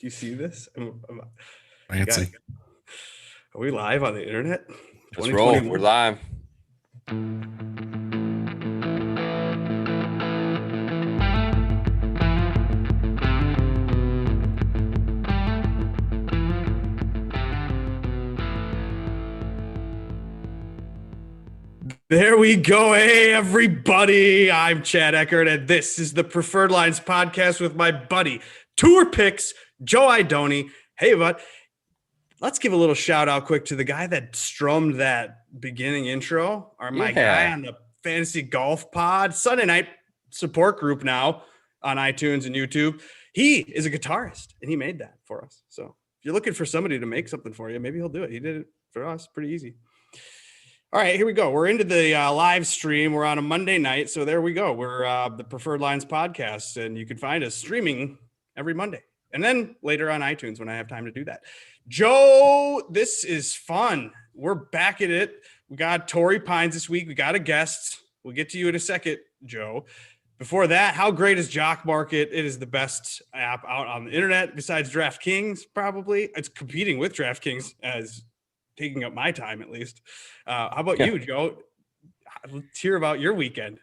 Do you see this? Fancy. Are we live on the internet? Let's roll. We're live. There we go. Hey, everybody. I'm Chad Eckert, and this is the Preferred Lines podcast with my buddy, Tour Picks, Joe Idone. Hey, bud. Let's give a little shout out quick to the guy that strummed that beginning intro, or my guy on the Fantasy Golf Pod Sunday night support group now on iTunes and YouTube. He is a guitarist, and he made that for us. So if you're looking for somebody to make something for you, maybe he'll do it. He did it for us. Pretty easy. All right, here we go. We're into the live stream. We're on a Monday night, so there we go. We're the Preferred Lines podcast, and you can find us streaming every Monday, and then later on iTunes when I have time to do that. Joe, this is fun. We're back at it. We got Torrey Pines this week. We got a guest. We'll get to you in a second, Joe. Before that, how great is Jock Market? It is the best app out on the internet besides DraftKings, probably. It's competing with DraftKings as taking up my time, at least. How about you, Joe? Let's hear about your weekend.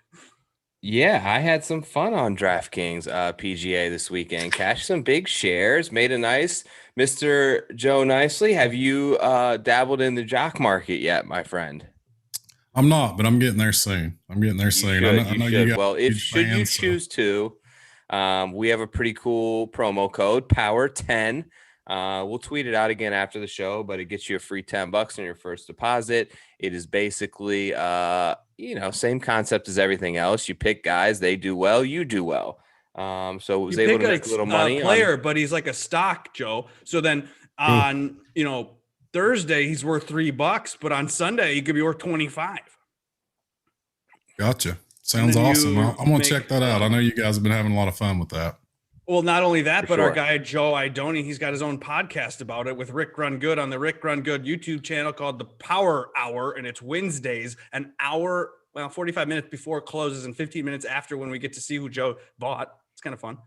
Yeah, I had some fun on DraftKings PGA this weekend. Cashed some big shares, made a nice Mr. Joe Nicely. Have you dabbled in the jock market yet, my friend? I'm not, but I'm getting there soon. I know you guys. Well, if you choose to, we have a pretty cool promo code, Power10. We'll tweet it out again after the show, but it gets you a free $10 on your first deposit. It is basically, same concept as everything else. You pick guys, they do well, you do well. So it was able to make a little money. Player, but he's like a stock, Joe. So then on, Thursday he's worth $3, but on Sunday he could be worth 25. Gotcha. Sounds awesome. I'm gonna check that out. I know you guys have been having a lot of fun with that. Well, not only that, but our guy, Joe Idone, he's got his own podcast about it with Rick Run Good on the Rick Run Good YouTube channel called The Power Hour. And it's Wednesdays, an hour, 45 minutes before it closes and 15 minutes after when we get to see who Joe bought. It's kind of fun.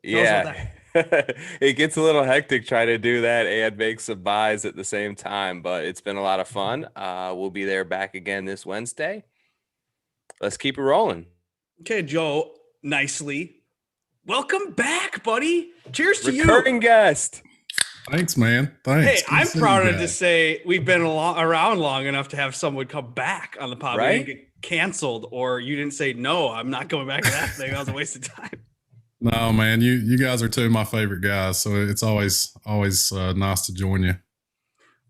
Yeah, it gets a little hectic trying to do that and make some buys at the same time, but it's been a lot of fun. We'll be there back again this Wednesday. Let's keep it rolling. Okay, Joe, nicely. Welcome back, buddy. Cheers to you. Recurring guest. Thanks, man. Thanks. Hey, I'm proud to say we've been around long enough to have someone come back on the pod. Right? We didn't get canceled, or you didn't say, no, I'm not going back to that thing. That was a waste of time. No, man, you guys are two of my favorite guys, so it's always nice to join you.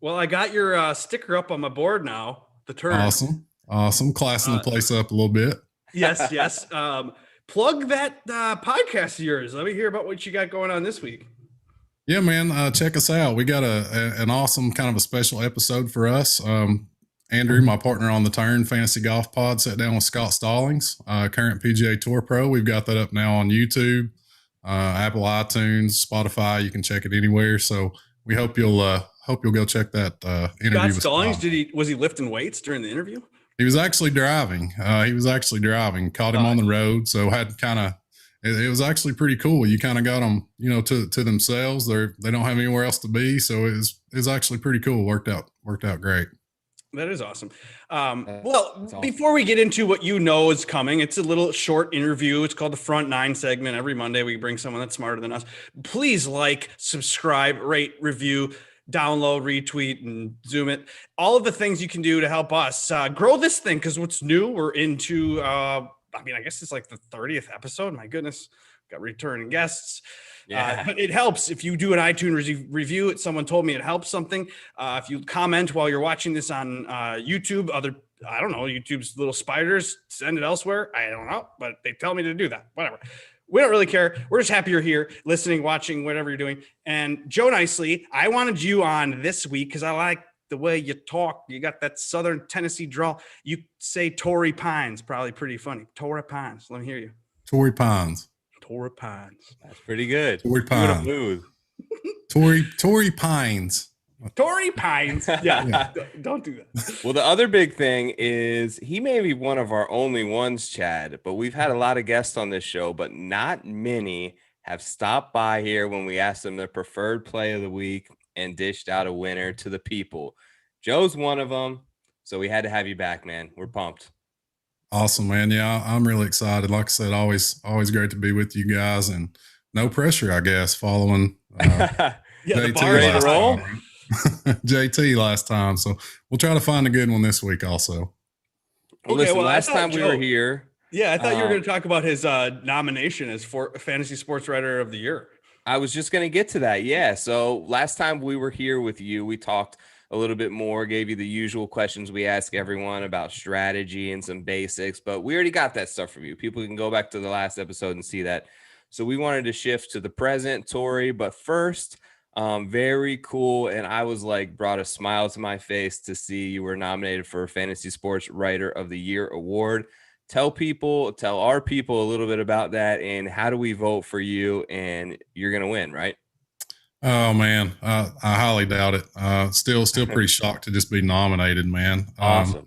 Well, I got your sticker up on my board now. The turn. Awesome. Classing the place up a little bit. Yes. Plug that podcast of yours. Let me hear about what you got going on this week. Yeah, man. Check us out. We got an awesome kind of a special episode for us. Andrew, my partner on the Turn Fantasy Golf Pod, sat down with Scott Stallings, current PGA Tour pro. We've got that up now on YouTube, Apple iTunes, Spotify. You can check it anywhere. So we hope you'll go check that interview. Scott Stallings, was he lifting weights during the interview? He was actually driving. Caught him on the road. So had kind of, it was actually pretty cool. You kind of got them, to themselves. They don't have anywhere else to be. So it was actually pretty cool. Worked out great. That is awesome. Before we get into what is coming, it's a little short interview. It's called the Front Nine segment. Every Monday we bring someone that's smarter than us. Please like, subscribe, rate, review, download, retweet, and zoom it. All of the things you can do to help us grow this thing, because what's new, we're into, I guess it's like the 30th episode. My goodness, got returning guests. Yeah. But it helps if you do an iTunes review. Someone told me it helps something. If you comment while you're watching this on YouTube, YouTube's little spiders send it elsewhere. I don't know, but they tell me to do that. Whatever. We don't really care. We're just happy you're here, listening, watching, whatever you're doing. And Joe Nicely, I wanted you on this week because I like the way you talk. You got that Southern Tennessee drawl. You say Torrey Pines, probably pretty funny. Torrey Pines. Let me hear you. Torrey Pines. Torrey Pines. That's pretty good. Torrey Pines. Torrey Pines. Torrey Pines. Yeah. Don't do that. Well, the other big thing is he may be one of our only ones, Chad, but we've had a lot of guests on this show, but not many have stopped by here when we asked them their preferred play of the week and dished out a winner to the people. Joe's one of them, so we had to have you back, man. We're pumped. Awesome, man. Yeah, I'm really excited. Like I said, always great to be with you guys, and no pressure, I guess, following Yeah, the JT bar is last roll. time. JT last time. So we'll try to find a good one this week also. Well, Okay, listen, well, I last thought time we were Joe- here, Yeah, I thought you were going to talk about his nomination as for Fantasy Sports Writer of the Year. I was just going to get to that. Yeah. So last time we were here with you, we talked a little bit more, gave you the usual questions we ask everyone about strategy and some basics, but we already got that stuff from you. People can go back to the last episode and see that. So we wanted to shift to the present, Tori, but first, very cool. And I was like, brought a smile to my face to see you were nominated for Fantasy Sports Writer of the Year award. Tell our people a little bit about that and how do we vote for you, and you're going to win, right? Oh man, I highly doubt it. Still pretty shocked to just be nominated, man. Awesome.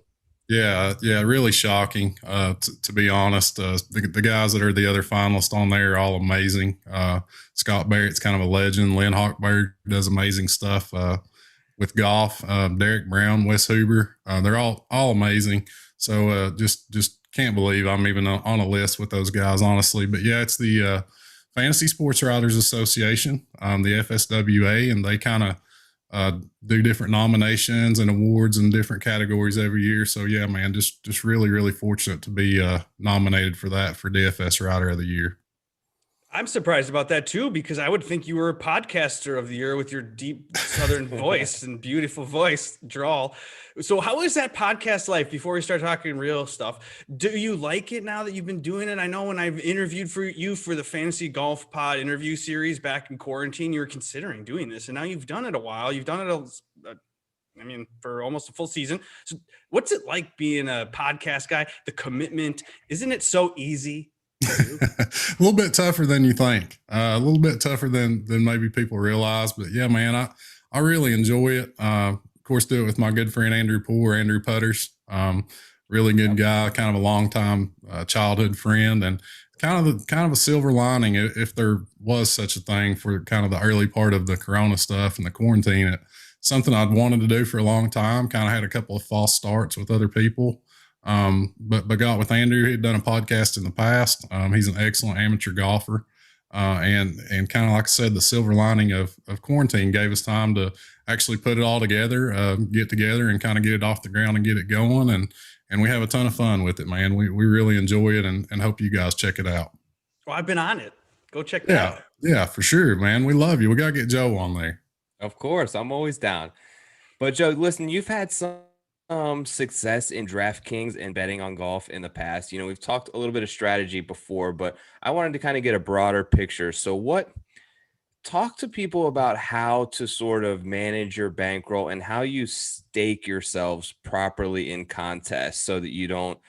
Yeah, really shocking. To be honest, the guys that are the other finalists on there are all amazing. Scott Barrett's kind of a legend. Lynn Hochberg does amazing stuff with golf. Derek Brown, Wes Huber, they're all amazing. So just can't believe I'm even on a list with those guys, honestly. But yeah, it's the Fantasy Sports Writers Association, the FSWA, and they kind of do different nominations and awards in different categories every year. So yeah, man, just really fortunate to be nominated for that for DFS Writer of the Year. I'm surprised about that too, because I would think you were a podcaster of the year with your deep Southern voice and beautiful voice drawl. So how is that podcast life before we start talking real stuff? Do you like it now that you've been doing it? I know when I've interviewed for you for the Fantasy Golf Pod interview series back in quarantine, you were considering doing this, and now you've done it a while. You've done it for almost a full season. So what's it like being a podcast guy? The commitment, isn't it so easy? A little bit tougher than you think. A little bit tougher than maybe people realize. But yeah, man, I really enjoy it. Of course, do it with my good friend Andrew Putters. Really good guy, kind of a long time childhood friend, and kind of a silver lining, if there was such a thing, for kind of the early part of the Corona stuff and the quarantine. It something I'd wanted to do for a long time. Kind of had a couple of false starts with other people. But got with Andrew. He'd done a podcast in the past. He's an excellent amateur golfer. And kind of like I said, the silver lining of quarantine gave us time to actually put it all together, get together and kind of get it off the ground and get it going. And we have a ton of fun with it, man. We really enjoy it and hope you guys check it out. Well, I've been on it. Go check that out. Yeah, for sure, man. We love you. We got to get Joe on there. Of course. I'm always down. But Joe, listen, you've had some success in DraftKings and betting on golf in the past. We've talked a little bit of strategy before, but I wanted to kind of get a broader picture. So talk to people about how to sort of manage your bankroll and how you stake yourselves properly in contests so that you don't,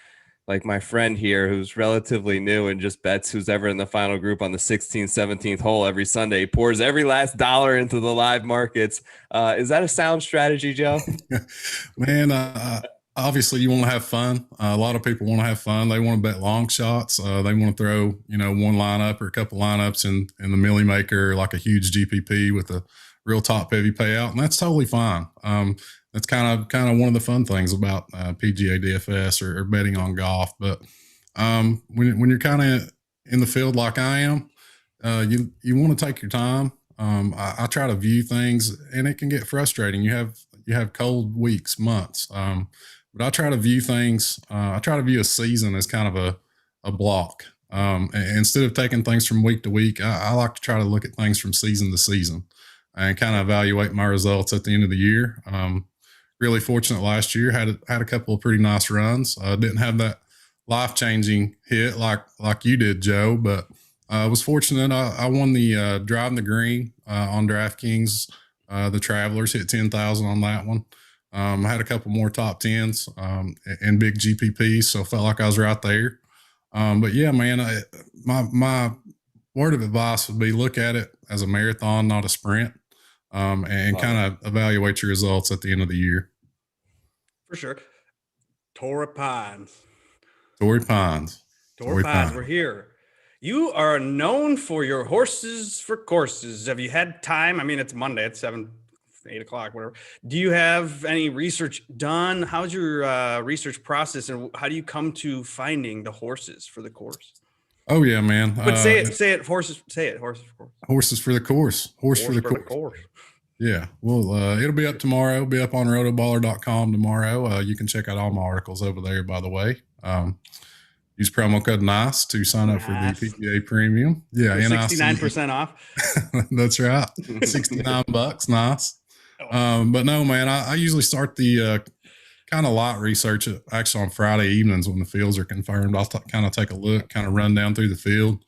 like my friend here who's relatively new and just bets who's ever in the final group on the 16th, 17th hole every Sunday. He pours every last dollar into the live markets. Is that a sound strategy, Joe? Man, obviously you want to have fun. A lot of people want to have fun. They want to bet long shots. They want to throw, one lineup or a couple lineups in the Millie Maker, like a huge GPP with a real top heavy payout. And that's totally fine. That's kind of one of the fun things about PGA DFS or betting on golf. But when you're kind of in the field like I am, you want to take your time. I try to view things, and it can get frustrating. You have cold weeks, months. But I try to view things. I try to view a season as kind of a block. And instead of taking things from week to week, I like to try to look at things from season to season and kind of evaluate my results at the end of the year. Really fortunate last year, had a couple of pretty nice runs. Didn't have that life-changing hit like you did, Joe, but I was fortunate. I won the driving the green on DraftKings. The Travelers hit 10,000 on that one. I had a couple more top tens and big GPPs, so felt like I was right there. But yeah, man, my word of advice would be look at it as a marathon, not a sprint, and kind of evaluate your results at the end of the year. For sure. Torrey Pines. Torrey Pines. We're here. You are known for your horses for courses. Have you had time? I mean, it's Monday at 8 o'clock, whatever. Do you have any research done? How's your research process, and how do you come to finding the horses for the course? Oh yeah, man. But say it, horses. Say it, horses for course. Horses for the course. Horse for the course. Yeah. Well, it'll be up tomorrow. It'll be up on rotoballer.com tomorrow. You can check out all my articles over there, by the way. Use promo code NICE to sign up for the PGA Premium. Yeah, 69% off. That's right. $69. Nice. But no, man, I usually start the kind of light research actually on Friday evenings when the fields are confirmed. I'll kind of take a look, kind of run down through the field,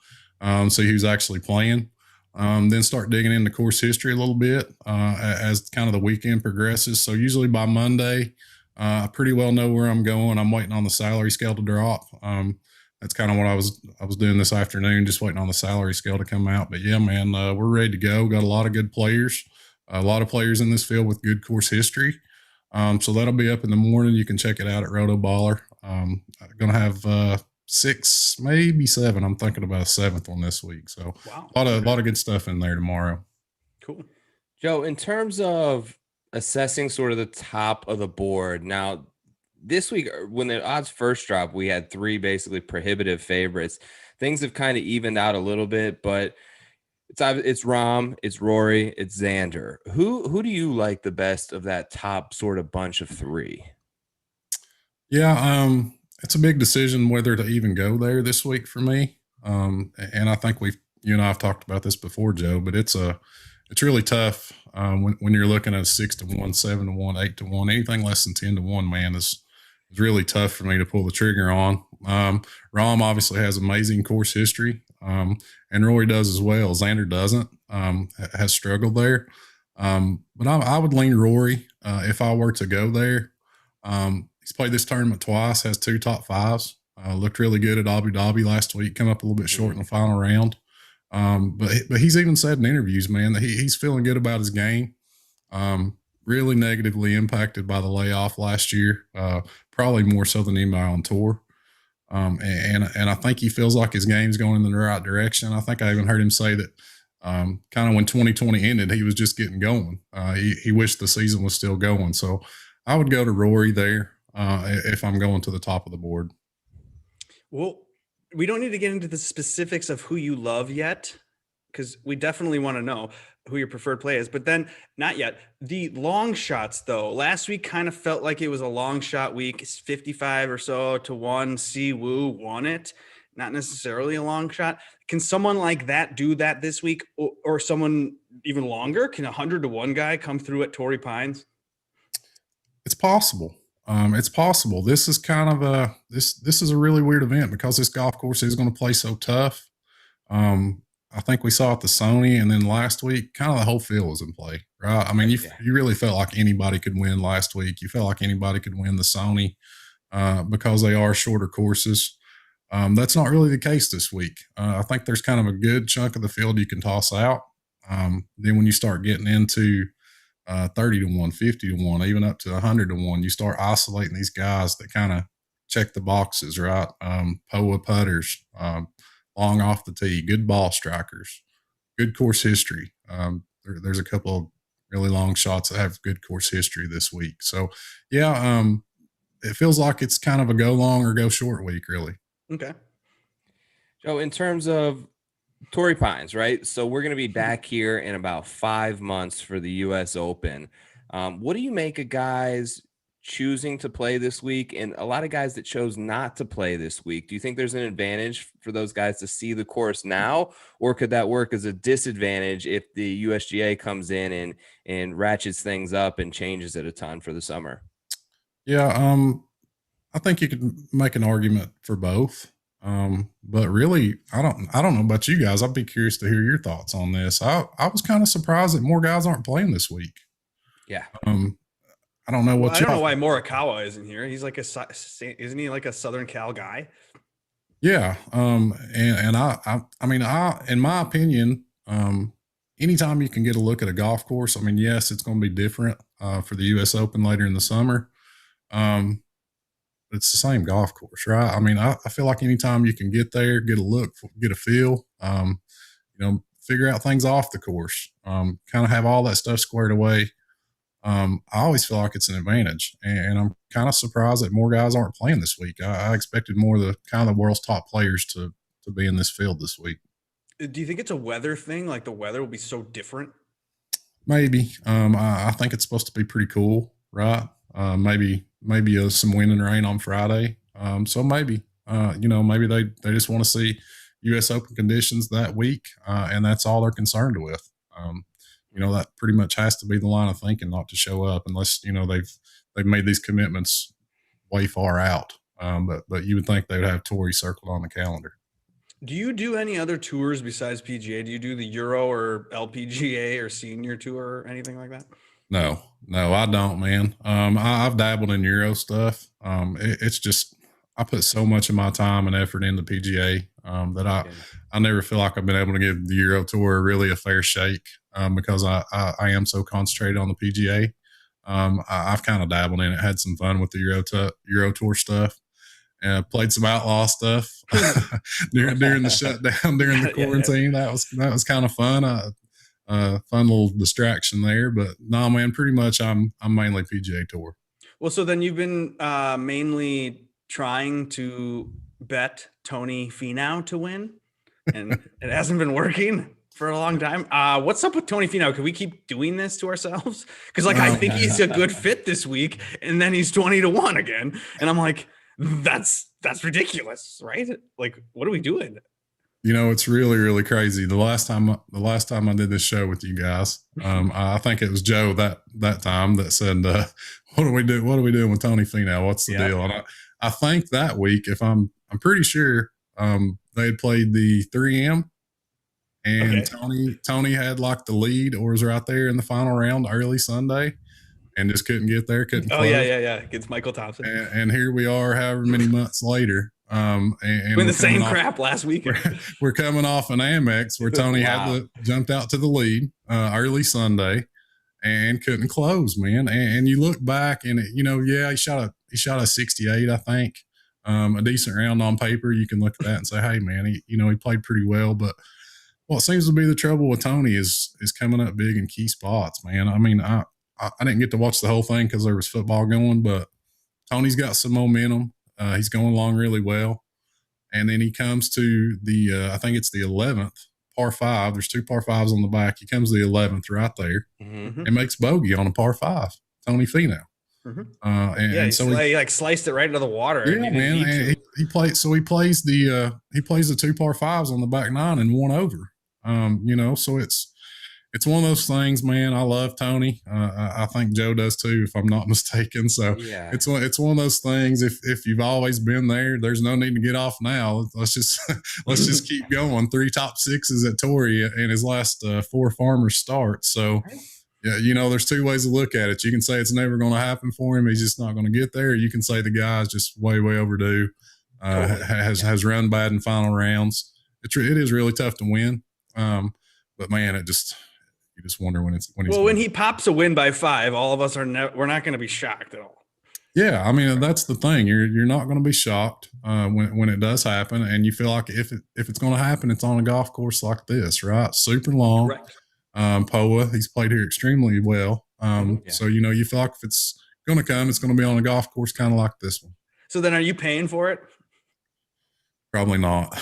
see who's actually playing. Then start digging into course history a little bit as kind of the weekend progresses. So usually by Monday, I pretty well know where I'm going. I'm waiting on the salary scale to drop. That's kind of what I was doing this afternoon, just waiting on the salary scale to come out. But yeah, man, we're ready to go. Got a lot of good players, a lot of players in this field with good course history. So that'll be up in the morning. You can check it out at Rotoballer. I'm going to have 6, maybe 7. I'm thinking about a 7th one this week. So wow. a lot of good stuff in there tomorrow. Cool. Joe, in terms of assessing sort of the top of the board, now this week when the odds first dropped, we had 3 basically prohibitive favorites. Things have kind of evened out a little bit, but it's Rahm, it's Rory, it's Xander. Who do you like the best of that top sort of bunch of 3? Yeah, it's a big decision whether to even go there this week for me. And I think you and I have talked about this before, Joe, but it's really tough when you're looking at 6-1, 7-1, 8-1, anything less than 10-1, man, is really tough for me to pull the trigger on. Rahm obviously has amazing course history, and Rory does as well. Xander doesn't, has struggled there. But I would lean Rory if I were to go there. He's played this tournament twice, has 2 top 5s. Looked really good at Abu Dhabi last week, come up a little bit short in the final round. But he's even said in interviews, man, that he's feeling good about his game. Really negatively impacted by the layoff last year, probably more so than anybody on tour. And I think he feels like his game's going in the right direction. I think I even heard him say that kind of when 2020 ended, he was just getting going. He wished the season was still going. So I would go to Rory there if I'm going to the top of the board. Well, we don't need to get into the specifics of who you love yet, because we definitely want to know who your preferred play is, but then not yet. The long shots, though, last week kind of felt like it was a long shot week. It's 55 or so to 1. Si Woo won it. Not necessarily a long shot. Can someone like that do that this week, or someone even longer? Can 100 to 1 guy come through at Torrey Pines? It's possible. It's possible. This is kind of this is a really weird event because this golf course is going to play so tough. I think we saw it the Sony, and then last week, kind of the whole field was in play, right? I mean, you really felt like anybody could win last week. You felt like anybody could win the Sony because they are shorter courses. That's not really the case this week. I think there's kind of a good chunk of the field you can toss out. Then when you start getting into 30 to 1, 50 to 1, even up to 100 to 1, you start isolating these guys that kind of check the boxes, right? POA putters, long off the tee, good ball strikers, good course history. There's a couple of really long shots that have good course history this week. So, yeah, it feels like it's kind of a go long or go short week, really. Okay. So in terms of Torrey Pines, right? So we're going to be back here in about 5 months for the U.S. Open. What do you make of guys choosing to play this week and a lot of guys that chose not to play this week? Do you think there's an advantage for those guys to see the course now, or could that work as a disadvantage if the USGA comes in and ratchets things up and changes it a ton for the summer? Yeah, I think you could make an argument for both. But really, I don't know about you guys. I'd be curious to hear your thoughts on this. I was kind of surprised that more guys aren't playing this week. Yeah. I don't know what I don't know why Morikawa isn't here. He's like isn't he like a Southern Cal guy? Yeah. And I mean, in my opinion, anytime you can get a look at a golf course, I mean, yes, it's going to be different, for the US Open later in the summer. But it's the same golf course, right? I mean, I feel like anytime you can get there, get a look, get a feel, figure out things off the course, kind of have all that stuff squared away. I always feel like it's an advantage, and I'm kind of surprised that more guys aren't playing this week. I expected more of the kind of the world's top players to be in this field this week. Do you think it's a weather thing? Like the weather will be so different? Maybe. I think it's supposed to be pretty cool, right? Maybe some wind and rain on Friday. So maybe, maybe they just want to see U.S. Open conditions that week, and that's all they're concerned with. That pretty much has to be the line of thinking, not to show up unless they've made these commitments way far out. But you would think they would have Torrey circled on the calendar. Do you do any other tours besides PGA? Do you do the Euro or LPGA or Senior Tour or anything like that? No, I don't, man. I've dabbled in Euro stuff. It's just I put so much of my time and effort into PGA that I never feel like I've been able to give the Euro Tour really a fair shake because I am so concentrated on the PGA. I've kind of dabbled in it, had some fun with the Euro Tour stuff. Played some outlaw stuff during the shutdown, during the quarantine. That was kind of fun. Fun little distraction there. But no, man, pretty much I'm mainly PGA Tour. Well, so then you've been mainly trying to bet Tony Finau to win, and it hasn't been working for a long time. What's up with Tony Finau? Can we keep doing this to ourselves? Because I think he's a good fit this week, and then he's 20-1 again, and I'm like, that's ridiculous, right? Like, what are we doing? It's really, really crazy. The last time I did this show with you guys, I think it was Joe that time that said, "What are we doing with Tony Finau? What's the deal?" And I think that week, if I'm pretty sure, they had played the 3M, and Tony had like the lead or was right there in the final round early Sunday. And just couldn't get there, couldn't close. Yeah. Against Michael Thompson. And here we are, however many months later. And doing the same crap last weekend. We're coming off an Amex where Tony jumped out to the lead early Sunday and couldn't close, man. And you look back and he shot a 68, I think. A decent round on paper. You can look at that and say, hey, man, he played pretty well. But what seems to be the trouble with Tony is coming up big in key spots, man. I mean, I didn't get to watch the whole thing because there was football going, but Tony's got some momentum. He's going along really well. And then he comes to I think it's the 11th, par 5. There's 2 par 5s on the back. He comes to the 11th right there and makes bogey on a par 5, Tony Finau. He sliced it right into the water. Yeah, man. And he plays the 2 par 5s on the back 9 and 1 over. So it's one of those things, man. I love Tony. I think Joe does too, if I'm not mistaken. So it's one of those things. If you've always been there, there's no need to get off now. Let's just keep going. 3 top 6s at Torrey in his last 4 Farmers starts. So there's 2 ways to look at it. You can say it's never going to happen for him. He's just not going to get there. You can say the guy's just way overdue. Has run bad in final rounds. It is really tough to win. But man, you just wonder when he pops a win by 5, all of us we're not going to be shocked at all. Yeah, I mean that's the thing. You're not going to be shocked when it does happen, and you feel like if it's going to happen, it's on a golf course like this, right? Super long. Correct. POA, he's played here extremely well. So you feel like if it's going to come, it's going to be on a golf course kind of like this one. So then, are you paying for it? Probably not.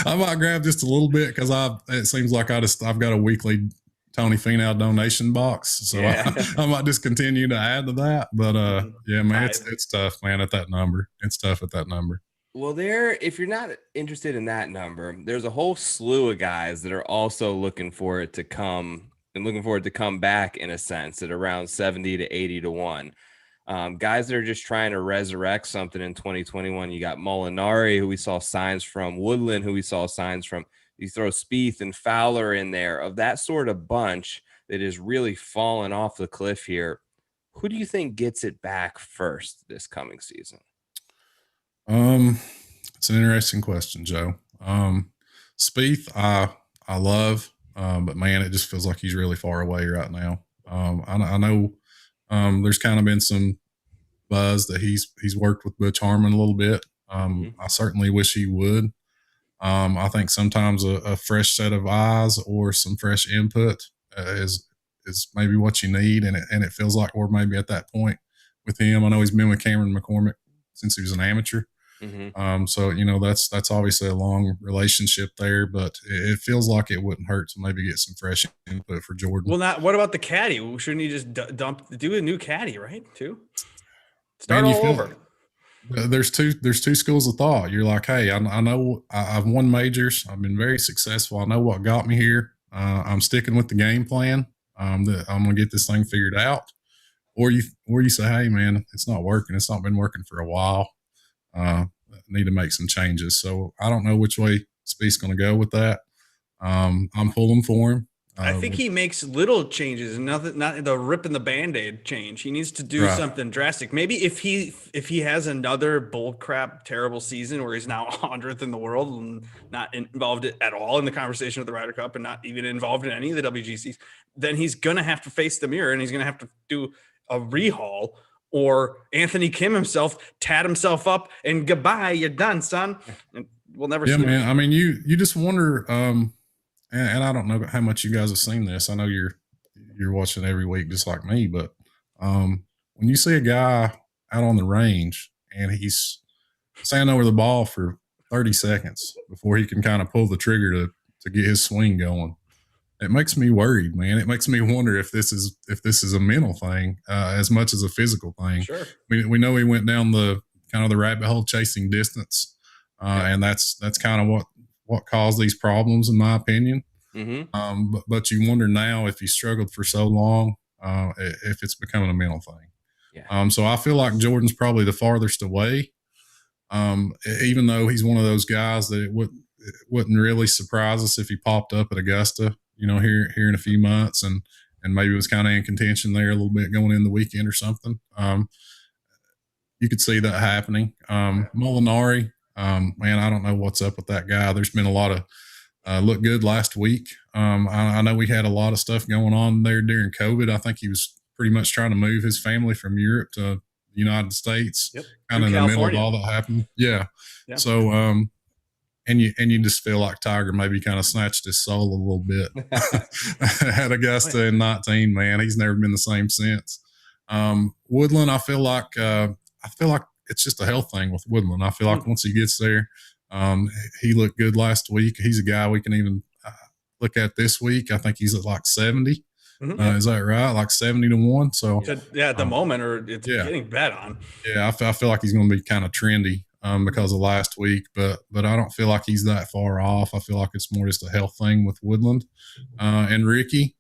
I might grab just a little bit because it seems like I've got a weekly Tony Finau donation box, so I might just continue to add to that. But man, it's tough, man. At that number, it's tough at that number. Well, if you're not interested in that number, there's a whole slew of guys that are also looking for it to come and looking for it to come back in a sense at around 70 to 80-1. Guys that are just trying to resurrect something in 2021. You got Molinari, who we saw signs from, Woodland, who we saw signs from. You throw Spieth and Fowler in there, of that sort of bunch that is really falling off the cliff here. Who do you think gets it back first this coming season? It's an interesting question, Joe. Spieth, I love, but man, it just feels like he's really far away right now. I know there's kind of been some buzz that he's worked with Butch Harmon a little bit. I certainly wish he would. I think sometimes a fresh set of eyes or some fresh input is maybe what you need, and it feels like we're maybe at that point with him. I know he's been with Cameron McCormick since he was an amateur. So that's obviously a long relationship there, but it feels like it wouldn't hurt to maybe get some fresh input for Jordan. Well, what about the caddy? Shouldn't you just do a new caddy, right? Start all over. There's two schools of thought. You're like, hey, I know I've won majors. I've been very successful. I know what got me here. I'm sticking with the game plan. That I'm gonna get this thing figured out. Or you say, hey man, it's not working. It's not been working for a while. Need to make some changes. So I don't know which way Spieth's going to go with that. I'm pulling for him. I think he makes little changes, not the ripping the Band-Aid change. He needs to do something drastic. Maybe if he has another bullcrap terrible season where he's now 100th in the world and not involved at all in the conversation of the Ryder Cup and not even involved in any of the WGCs, then he's going to have to face the mirror and he's going to have to do a rehaul. Or Anthony Kim himself tat himself up and goodbye, you're done, son. And we'll never see. Yeah, man. I mean, you just wonder, and I don't know how much you guys have seen this. I know you're watching every week just like me, but when you see a guy out on the range and he's standing over the ball for 30 seconds before he can kind of pull the trigger to get his swing going, it makes me worried, man. It makes me wonder if this is a mental thing as much as a physical thing. Sure. We know he went down the kind of the rabbit hole chasing distance, and that's kind of what caused these problems, in my opinion. But you wonder now if he struggled for so long, if it's becoming a mental thing. Yeah. So I feel like Jordan's probably the farthest away, even though he's one of those guys that it wouldn't really surprise us if he popped up at Augusta, here in a few months and maybe was kind of in contention there a little bit going in the weekend or something. You could see that happening. Molinari, man, I don't know what's up with that guy. There's been a lot of look good last week. I know we had a lot of stuff going on there during COVID. I think he was pretty much trying to move his family from Europe to the United States, kind of in the middle of all that happened. Yeah. So, and you just feel like Tiger maybe kind of snatched his soul a little bit at Augusta in 19. Man, he's never been the same since. Woodland, I feel like it's just a health thing with Woodland. I feel like once he gets there, he looked good last week. He's a guy we can even look at this week. I think he's at like 70. Is that right? Like 70-1. So at the moment, or it's getting bet on. Yeah, I feel like he's going to be kind of trendy because of last week, but I don't feel like he's that far off. I feel like it's more just a health thing with Woodland. And Ricky,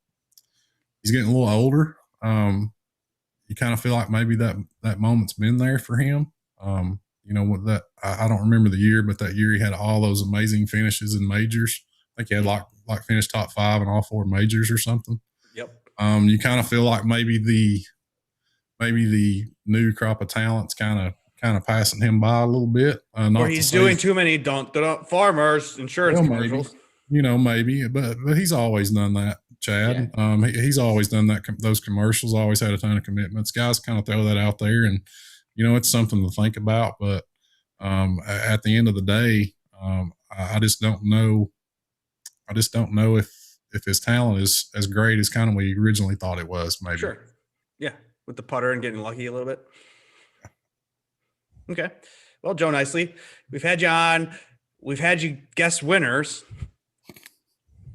he's getting a little older. You kind of feel like maybe that moment's been there for him. With that, I don't remember the year, but that year he had all those amazing finishes in majors. I think he had like finished top 5 in all 4 majors or something. Yep. You kind of feel like maybe the new crop of talent's kind of passing him by a little bit. Or he's doing too many farmers insurance commercials. Maybe, but he's always done that, Chad. Yeah. He's always done those commercials. Always had a ton of commitments. Guys kind of throw that out there, and it's something to think about. But at the end of the day, I just don't know. I just don't know if his talent is as great as kind of we originally thought it was. Maybe. Sure. Yeah, with the putter and getting lucky a little bit. Okay. Well, Joe Nicely, we've had you on. We've had you guess winners.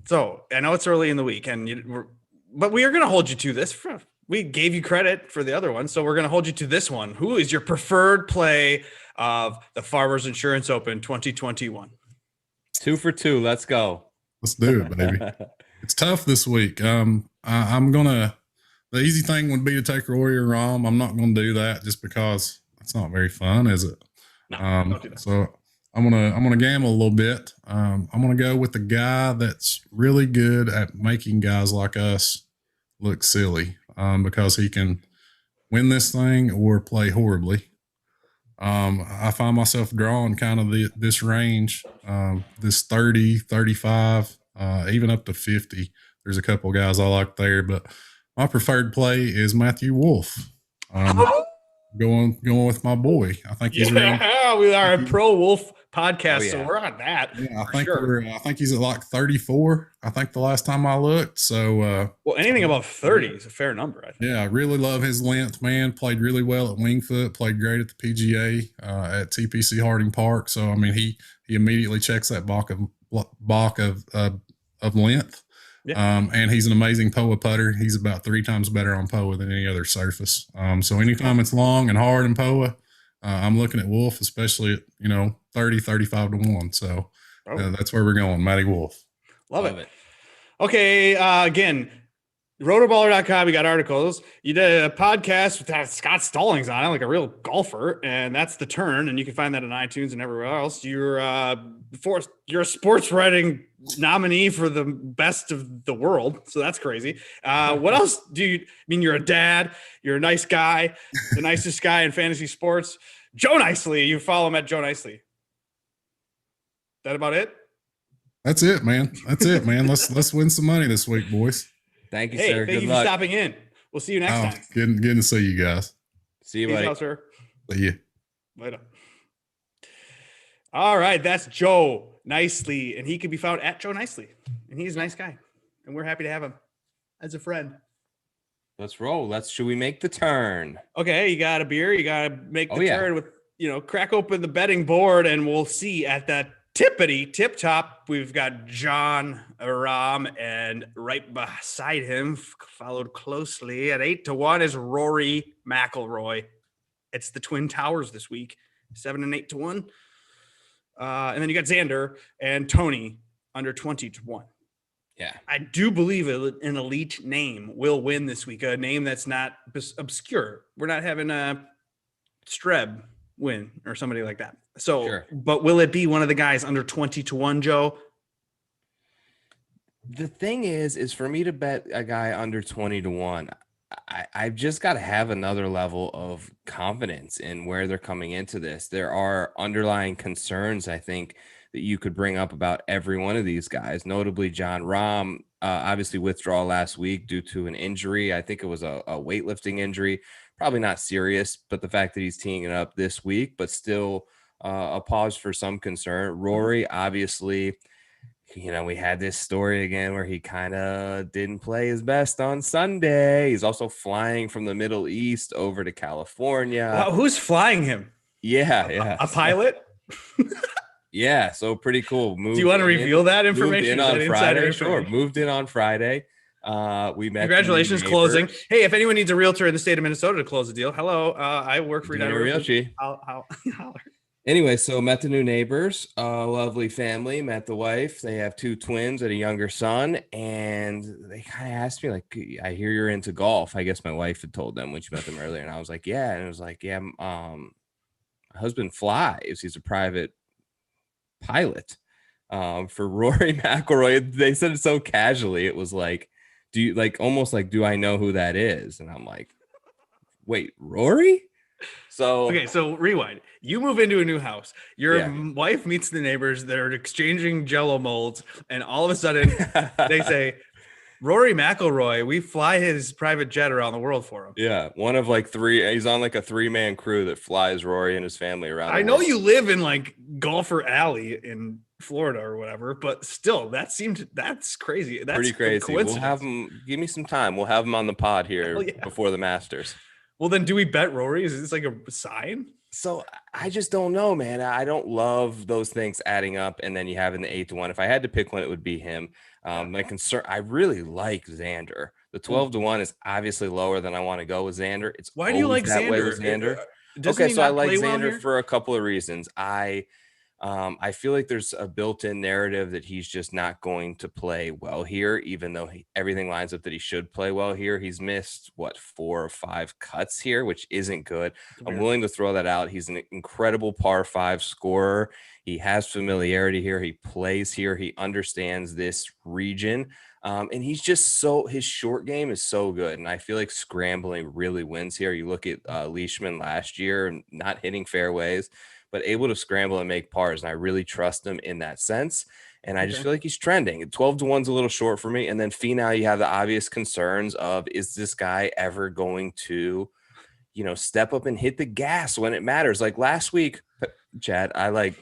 So I know it's early in the week, but we are going to hold you to this. We gave you credit for the other one, so we're going to hold you to this one. Who is your preferred play of the Farmers Insurance Open 2021? 2 for 2. Let's go. Let's do it, baby. It's tough this week. I'm gonna. The easy thing would be to take Rory or Rahm. I'm not going to do that just because it's not very fun, is it? No, don't do that. So I'm gonna gamble a little bit. I'm gonna go with the guy that's really good at making guys like us look silly, because he can win this thing or play horribly. I find myself drawing kind of this range, this 30, 35, even up to 50. There's a couple of guys I like there, but my preferred play is Matthew Wolff. going with my boy. I think he's around. Yeah, we are a pro Wolf podcast, Oh, yeah. so we're on that. Yeah, for sure. I think he's at like 34. I think the last time I looked. So Well, anything above 30 is a fair number, I think. yeah, I really love his length, man. Played really well at Wingfoot. Played great at the PGA at TPC Harding Park. So I mean, he immediately checks that box of length. Yeah. And he's an amazing POA putter. He's about 3 times better on POA than any other surface. So anytime it's long and hard in POA, I'm looking at Wolf, especially at 30, 35 to 1. So that's where we're going, Matty Wolf. Love it. Okay, again, rotoballer.com, we got articles. You did a podcast with Scott Stallings on it, like a real golfer, and that's The Turn, and you can find that on iTunes and everywhere else. You're a sports writing nominee for the best of the world, so that's crazy. What else do you mean? You're a dad, you're a nice guy, the nicest guy in fantasy sports. Joe Nicely, you follow him at Joe Nicely. That about it? That's it, man. Let's win some money this week, boys. Thank you, Hey, sir. thank Good you luck. for stopping in. We'll see you next time. Getting to see you guys. See you, Peace buddy. out, sir. See you. Later. All right, that's Joe Nicely, and he can be found at Joe Nicely, and he's a nice guy, and we're happy to have him as a friend. Let's roll. Should we make the turn? Okay, you got a beer, you got to make the yeah. turn with, crack open the betting board, and we'll see at that tippity tip top. We've got John Aram, and right beside him, followed closely at 8-1 is Rory McIlroy. It's the Twin Towers this week, 7 and 8-1. And then you got Xander and Tony under 20-1. Yeah. I do believe an elite name will win this week, a name that's not obscure. We're not having a Streb win or somebody like that. So, Sure. But will it be one of the guys under 20-1, Joe? The thing is for me to bet a guy under 20-1, I've just got to have another level of confidence in where they're coming into this. There are underlying concerns, I think, that you could bring up about every one of these guys, notably John Rahm, obviously withdrawal last week due to an injury. I think it was a weightlifting injury, probably not serious, but the fact that he's teeing it up this week, but still a pause for some concern. Rory, obviously, we had this story again where he kind of didn't play his best on Sunday. He's also flying from the Middle East over to California. Wow, who's flying him? Yeah. A pilot? Yeah, so pretty cool. Do you want to reveal that information? Moved in on Friday. Sure, moved in on Friday. We met. Congratulations, closing. Hey, if anyone needs a realtor in the state of Minnesota to close a deal, hello. I work for Idone Realty. Anyway, so met the new neighbors, lovely family, met the wife. They have 2 twins and a younger son. And they kind of asked me, like, I hear you're into golf. I guess my wife had told them when she met them earlier. And I was like, yeah. And it was like, yeah, my husband flies. He's a private pilot for Rory McIlroy. They said it so casually. It was like, do you almost like, do I know who that is? And I'm like, wait, Rory? So okay, so rewind. You move into a new house. Your wife meets the neighbors. They're exchanging Jello molds, and all of a sudden they say, "Rory McIlroy, we fly his private jet around the world for him." Yeah, one of like 3. He's on like a 3-man crew that flies Rory and his family around. I know you live in like Golfer Alley in Florida or whatever, but still, that's crazy. That's pretty crazy. We'll have him. Give me some time. We'll have him on the pod here before the Masters. Well, then do we bet Rory? Is this like a sign? So I just don't know, man. I don't love those things adding up, and then you have in the 8-1. If I had to pick one, it would be him. My concern, I really like Xander. The 12-1 is obviously lower than I want to go with Xander. It's why do you like that way with Xander? Okay, so I like Xander for a couple of reasons. I feel like there's a built-in narrative that he's just not going to play well here, even though everything lines up that he should play well here. He's missed 4 or 5 cuts here, which isn't good. I'm willing to throw that out. He's an incredible par 5 scorer. He has familiarity here. He plays here. He understands this region. And he's just his short game is so good. And I feel like scrambling really wins here. You look at Leishman last year and not hitting fairways, but able to scramble and make pars. And I really trust him in that sense. And I just feel like he's trending. 12-1's a little short for me. And then Finau, you have the obvious concerns of, is this guy ever going to, step up and hit the gas when it matters. Like last week, Chad, I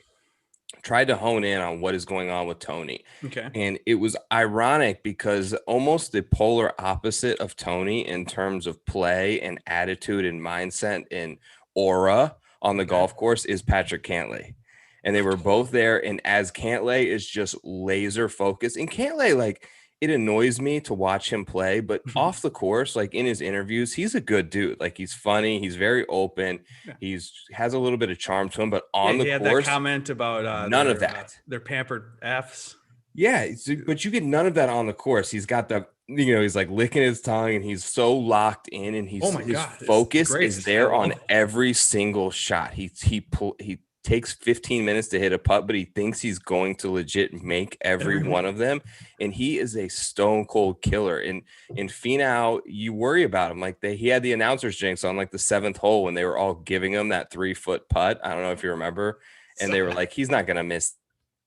tried to hone in on what is going on with Tony. Okay. And it was ironic because almost the polar opposite of Tony in terms of play and attitude and mindset and aura on the golf course is Patrick Cantlay. And they were both there. And as Cantlay is just laser focused, and Cantlay, it annoys me to watch him play, but off the course, in his interviews, he's a good dude. He's funny. He's very open. Yeah. Has a little bit of charm to him, but on the he had course, that comment about none of that. They're pampered Fs. Yeah, but you get none of that on the course. He's got the, he's licking his tongue and he's so locked in, and his focus is there on every single shot. He takes 15 minutes to hit a putt, but he thinks he's going to legit make every one of them. And he is a stone cold killer. And in Finau, you worry about him. He had the announcer's jinx on the 7th hole when they were all giving him that 3-foot putt. I don't know if you remember. And they were he's not going to miss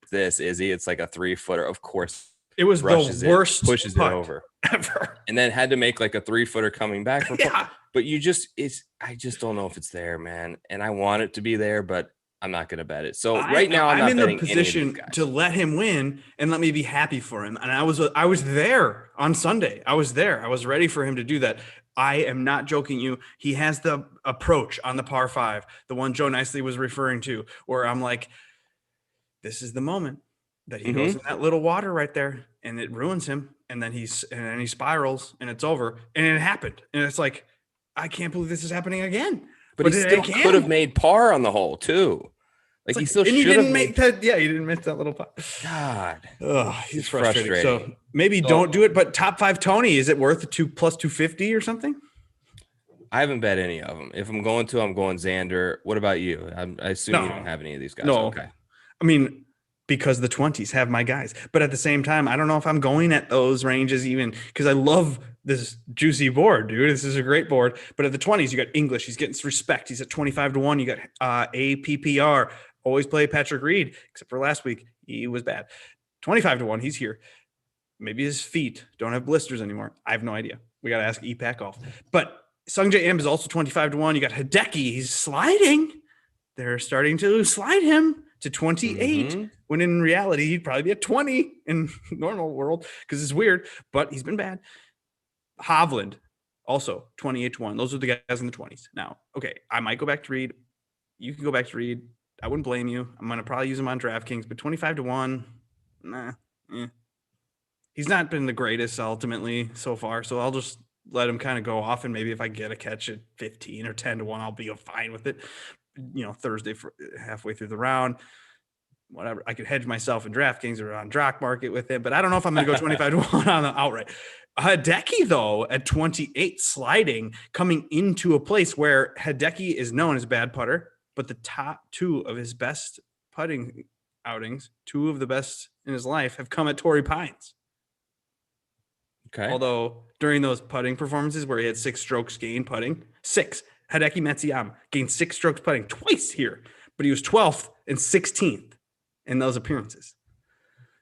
this, is he? It's a 3-footer. Of course. It was the worst pushes it over ever. And then had to make a 3-footer coming back. But I just don't know if it's there, man. And I want it to be there, but I'm not going to bet it. So right now I'm in the position to let him win and let me be happy for him. And I was there on Sunday. I was there. I was ready for him to do that. I am not joking you. He has the approach on the par 5, the one Joe Nicely was referring to, where I'm this is the moment that he goes in that little water right there and it ruins him. And then he spirals and it's over. And it happened. And it's I can't believe this is happening again. But he still could have made par on the hole too. He still should have. He didn't make that. Yeah, he didn't miss that little putt. God, he's frustrating. So maybe don't do it. But top 5 Tony, is it worth a 2 plus 250 or something? I haven't bet any of them. If I'm going Xander. What about you? I assume you don't have any of these guys. No. Okay. I mean, because the 20s have my guys, but at the same time, I don't know if I'm going at those ranges even because I love this juicy board, dude. This is a great board. But at the 20s, you got English. He's getting respect. He's at 25-1. You got APPR. Always play Patrick Reed, except for last week. He was bad. 25-1. He's here. Maybe his feet don't have blisters anymore. I have no idea. We got to ask EPAC Golf. But Sungjae Im is also 25-1. You got Hideki. He's sliding. They're starting to slide him to 28 when in reality he'd probably be at 20 in normal world because it's weird, but he's been bad. Hovland also 28-1. Those are the guys in the 20s. Now, okay, I might go back to Reed. You can go back to Reed. I wouldn't blame you. I'm going to probably use him on DraftKings, but 25-1, he's not been the greatest ultimately so far. So I'll just let him kind of go off. And maybe if I get a catch at 15 or 10-1, I'll be fine with it. Thursday for halfway through the round, whatever. I could hedge myself in DraftKings or on Drock Market with it, but I don't know if I'm going to go 25-1 on the outright. Hideki, though, at 28, sliding, coming into a place where Hideki is known as a bad putter, but the top 2 of his best putting outings, 2 of the best in his life, have come at Torrey Pines. Okay. Although during those putting performances where he had 6 strokes gained putting, 6, Hideki Matsuyama gained 6 strokes putting twice here, but he was 12th and 16th in those appearances.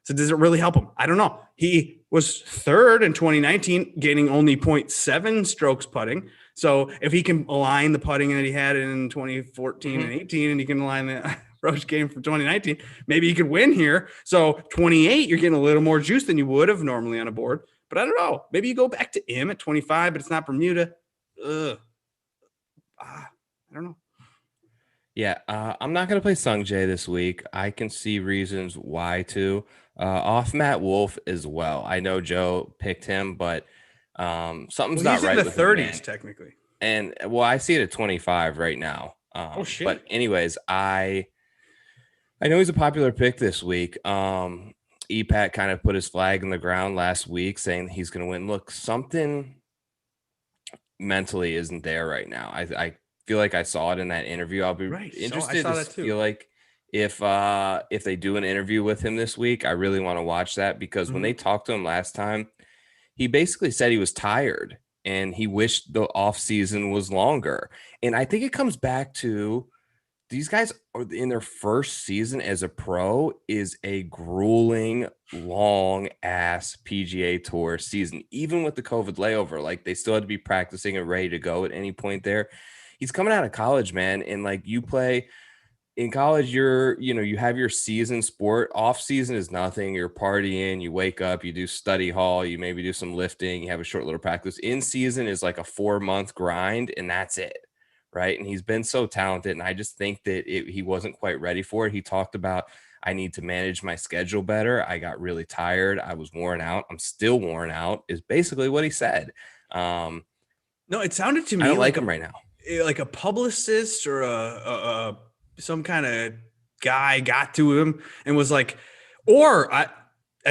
So does it really help him? I don't know. He was 3rd in 2019, gaining only 0.7 strokes putting. So if he can align the putting that he had in 2014 and 18, and he can align the approach game from 2019, maybe he could win here. So 28, you're getting a little more juice than you would have normally on a board. But I don't know. Maybe you go back to him at 25, but it's not Bermuda. I don't know. Yeah, I'm not going to play Sungjae this week. I can see reasons why to. Off Matt Wolf as well. I know Joe picked him, but something's not right. He's in the 30s technically. And I see it at 25 right now. Oh shit. But anyways, I know he's a popular pick this week. EPAC kind of put his flag in the ground last week saying he's going to win. Look, something mentally isn't there right now. I feel like I saw it in that interview. I'll be interested to feel like if they do an interview with him this week, I really want to watch that because when they talked to him last time, he basically said he was tired and he wished the off season was longer. And I think it comes back to these guys are in their first season as a pro is a grueling, long ass PGA Tour season, even with the COVID layover. Like they still had to be practicing and ready to go at any point there. he's coming out of college, man. And like you play in college, you have your season sport. Off season is nothing. You're partying, you wake up, you do study hall, you maybe do some lifting, you have a short little practice. In season is like a 4-month grind, and that's it. Right. And he's been so talented. And I just think that he wasn't quite ready for it. He talked about, I need to manage my schedule better. I got really tired. I was worn out. I'm still worn out, is basically what he said. No, it sounded to me I don't like him right now. Like a publicist or a some kind of guy got to him and was like, or I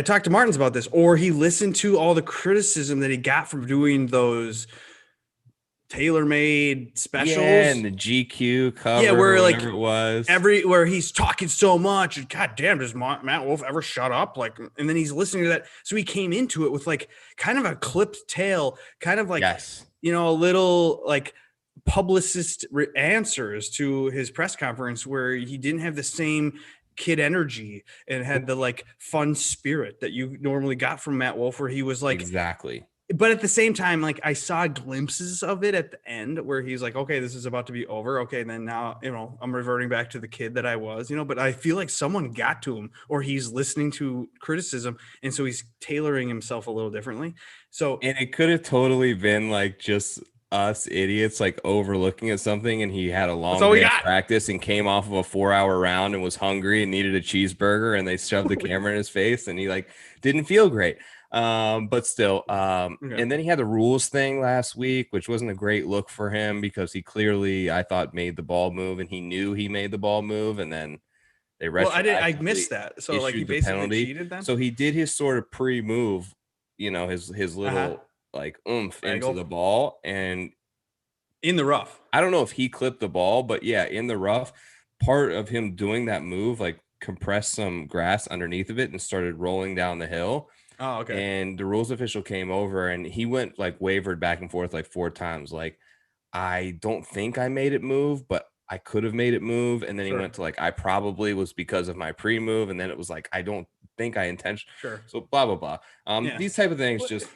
talked to Martins about this, or he listened to all the criticism that he got from doing those tailor-made specials. Yeah, and the GQ cover, yeah, where like it was where he's talking so much, and god damn, does Matt Wolf ever shut up? Like, and then he's listening to that, so he came into it with like kind of a clipped tail, kind of like yes, a little like publicist answers to his press conference, where he didn't have the same kid energy and had the like fun spirit that you normally got from Matt Wolf, where he was like exactly. But at the same time, like I saw glimpses of it at the end where he's like, okay, this is about to be over. Okay. And then now, I'm reverting back to the kid that I was, but I feel like someone got to him, or he's listening to criticism. And so he's tailoring himself a little differently. So, and it could have totally been like just us idiots, like overlooking at something. And he had a long day of practice and came off of a 4-hour round and was hungry and needed a cheeseburger, and they shoved the camera in his face and he like didn't feel great. But still, okay. And then he had the rules thing last week, which wasn't a great look for him because he clearly, I thought, made the ball move, and he knew he made the ball move, and then they I missed that. So like he basically cheated then. So he did his sort of pre-move, his little like oomph into the ball, and in the rough. I don't know if he clipped the ball, but yeah, in the rough, part of him doing that move, like compressed some grass underneath of it and started rolling down the hill. Oh, okay. And the rules official came over and he went like wavered back and forth like 4 times. Like, I don't think I made it move, but I could have made it move. And then he went to like, I probably was because of my pre-move. And then it was like, I don't think I intentionally. Sure. So blah, blah, blah. These type of things just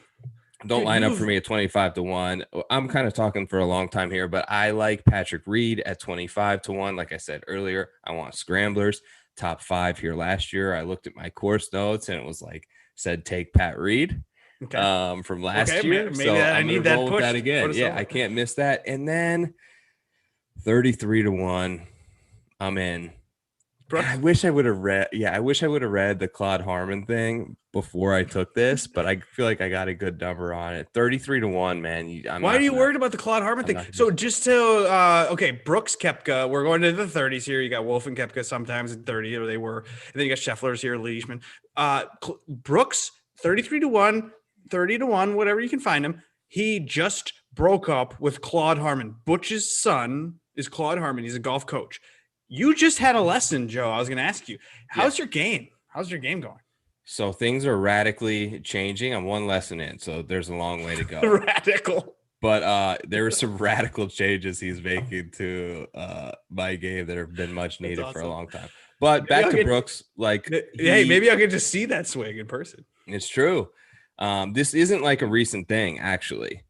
don't line up for me at 25-1. I'm kind of talking for a long time here, but I like Patrick Reed at 25-1. Like I said earlier, I want scramblers, top 5 here last year. I looked at my course notes and it was like, said take Pat Reed from last year. Maybe I need that push that again. Yeah, I can't miss that. And then 33-1, I'm in. I wish I would have read. Yeah, I wish I would have read the Claude Harmon thing before I took this, but I feel like I got a good number on it. 33-1, man. Why are you worried about the Claude Harmon thing? So just to Brooks Koepka, we're going to the 30s here. You got Wolf and Koepka sometimes at 30, or they were, and then you got Scheffler's here, Leishman. Brooks 33-1, 30-1, whatever you can find him. He just broke up with Claude Harmon. Butch's son is Claude Harmon. He's a golf coach. You just had a lesson, Joe. I was going to ask you, how's your game? How's your game going? So things are radically changing. I'm one lesson in, so there's a long way to go. Radical. But there are some radical changes he's making to my game that have been much needed for a long time. But back to Brooks, like, maybe I'll get to see that swing in person. It's true. This isn't like a recent thing, actually.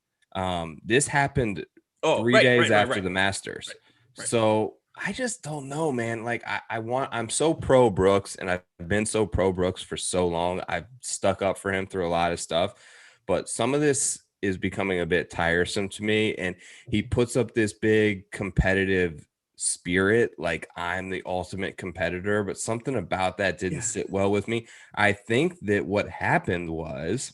This happened 3 days after the Masters. Right. So I just don't know, man. Like I'm so pro Brooks, and I've been so pro Brooks for so long. I've stuck up for him through a lot of stuff, but some of this is becoming a bit tiresome to me. And he puts up this big competitive spirit, like I'm the ultimate competitor, but something about that didn't sit well with me. I think that what happened was,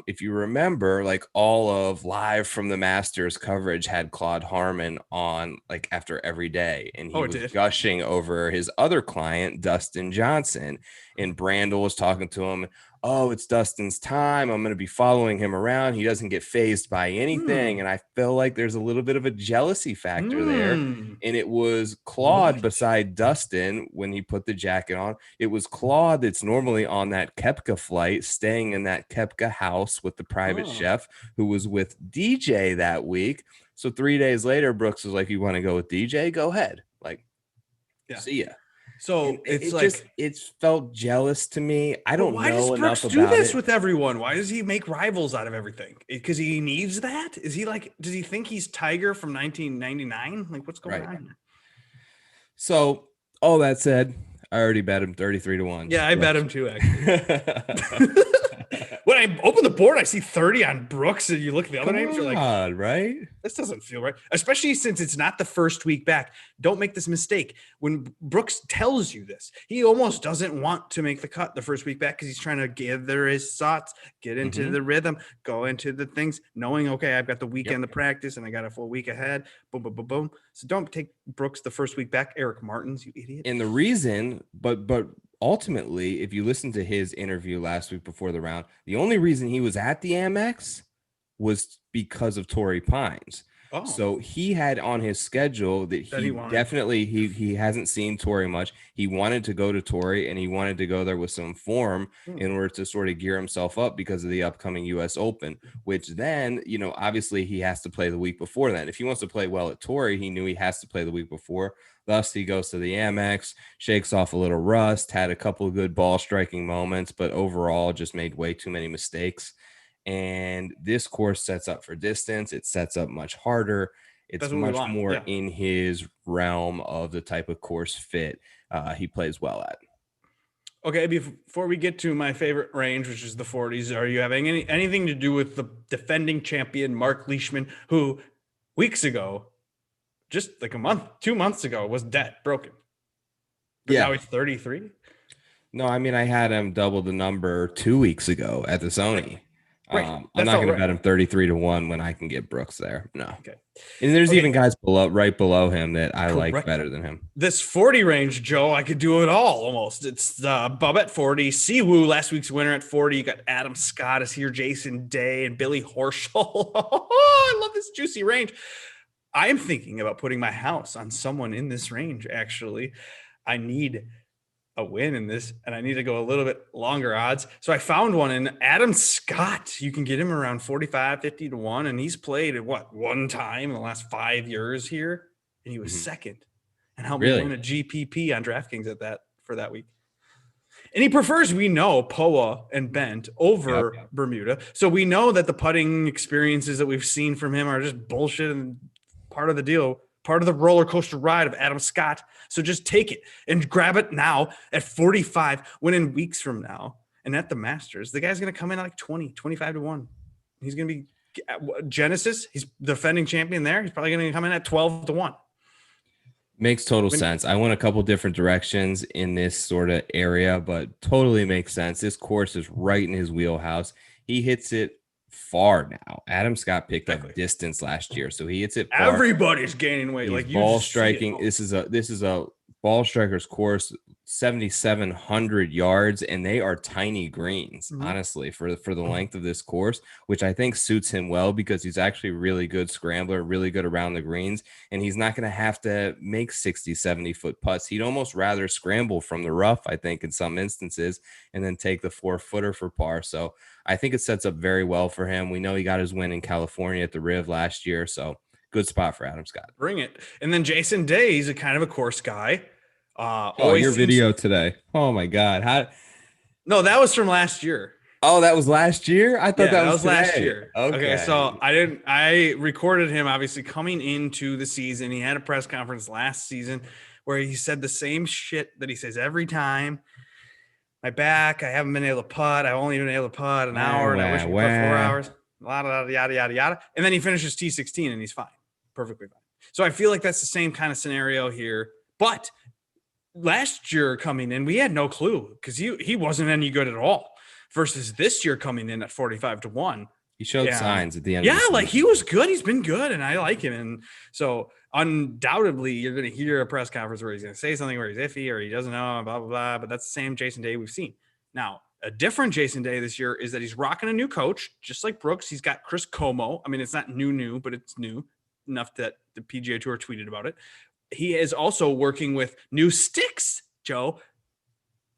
if you remember, like all of Live from the Masters coverage had Claude Harmon on like after every day, and he was gushing over his other client, Dustin Johnson, and Brandel was talking to him. Oh, it's Dustin's time. I'm going to be following him around. He doesn't get fazed by anything. And I feel like there's a little bit of a jealousy factor there. And it was Claude beside Dustin when he put the jacket on. It was Claude that's normally on that Koepka flight, staying in that Koepka house with the private chef, who was with DJ that week. So 3 days later, Brooks was like, you want to go with DJ? Go ahead. Like, see ya. So And it's it like, just it's felt jealous to me. I but don't why does know Brooks enough do about this it. with everyone? Why does he make rivals out of everything? Because he needs that? Is he like, does he think he's Tiger from 1999? Like, what's going Right. on? So all that said, I already bet him 33-1. Yeah, I bet Brooks. him too, actually. When I open the board, I see 30 on Brooks, and you look at the other Come names, you're like, on, right? this doesn't feel right, especially since it's not the first week back. Don't make this mistake. When Brooks tells you this, he almost doesn't want to make the cut the first week back because he's trying to gather his thoughts, get into the rhythm, go into the things, knowing, okay, I've got the weekend to practice and I got a full week ahead. Boom, boom, boom, boom. So don't take Brooks the first week back. Eric Martins, you idiot. And the reason, but ultimately, if you listen to his interview last week before the round, the only reason he was at the Amex was because of Torrey Pines. Oh, So he had on his schedule that he wanted. definitely he hasn't seen Torrey much. He wanted to go to Torrey and he wanted to go there with some form in order to sort of gear himself up because of the upcoming US Open, which then, you know, obviously he has to play the week before then. If he wants to play well at Torrey, he knew he has to play the week before. Thus, he goes to the Amex, shakes off a little rust, had a couple of good ball striking moments, but overall just made way too many mistakes. And this course sets up for distance. It sets up much harder. It's much more in his realm of the type of course fit he plays well at. Okay, before we get to my favorite range, which is the 40s, are you having anything to do with the defending champion, Mark Leishman, who weeks ago, just like 2 months ago, was dead, broken? But now he's 33? No, I mean, I had him double the number 2 weeks ago at the Sony. Right. I'm not going to bet him 33-1 when I can get Brooks there. No. Okay. And there's even guys right below him that I like better than him. This 40 range, Joe, I could do it all almost. It's Bub at 40, Siwoo, last week's winner at 40. You got Adam Scott is here, Jason Day, and Billy Horschel. I love this juicy range. I am thinking about putting my house on someone in this range, actually. I need a win in this, and I need to go a little bit longer odds. So I found one in Adam Scott. You can get him around 45, 50-1, and he's played at one time in the last 5 years here, and he was second and helped me win a GPP on DraftKings for that week. And he prefers, we know, POA and Bent over Bermuda. So we know that the putting experiences that we've seen from him are just bullshit and part of the deal, part of the roller coaster ride of Adam Scott. So just take it and grab it now at 45, when in weeks from now and at the Masters, the guy's going to come in at like 20, 25-1. He's going to be Genesis. He's the defending champion there. He's probably going to come in at 12-1. Makes total sense. I went a couple different directions in this sort of area, but totally makes sense. This course is right in his wheelhouse. He hits it far now. Adam Scott picked up distance last year, so he hits it far. Everybody's gaining weight. He's like ball striking. This is a ball striker's course, 7,700 yards, and they are tiny greens, honestly, for the length of this course, which I think suits him well because he's actually really good scrambler, really good around the greens, and he's not going to have to make 60, 70-foot putts. He'd almost rather scramble from the rough, I think, in some instances, and then take the 4-footer for par. So I think it sets up very well for him. We know he got his win in California at the Riv last year, so good spot for Adam Scott. Bring it. And then Jason Day, he's a kind of a course guy. Your video today. Oh my God. No, that was from last year. Oh, that was last year? I thought that was last year. Okay. So I recorded him obviously coming into the season. He had a press conference last season where he said the same shit that he says every time. My back, I haven't been able to putt. I've only been able to putt an hour, and I wish I could putt 4 hours. Yada, yada, yada. And then he finishes T16 and he's fine. Perfectly fine. So I feel like that's the same kind of scenario here. But last year coming in, we had no clue because he wasn't any good at all. Versus this year coming in at 45-1. He showed signs at the end. Yeah, like he was good. He's been good, and I like him. And so undoubtedly, you're going to hear a press conference where he's going to say something where he's iffy or he doesn't know, blah, blah, blah. But that's the same Jason Day we've seen. Now, a different Jason Day this year is that he's rocking a new coach, just like Brooks. He's got Chris Como. I mean, it's not new, but it's new enough that the PGA Tour tweeted about it. He is also working with new sticks, Joe,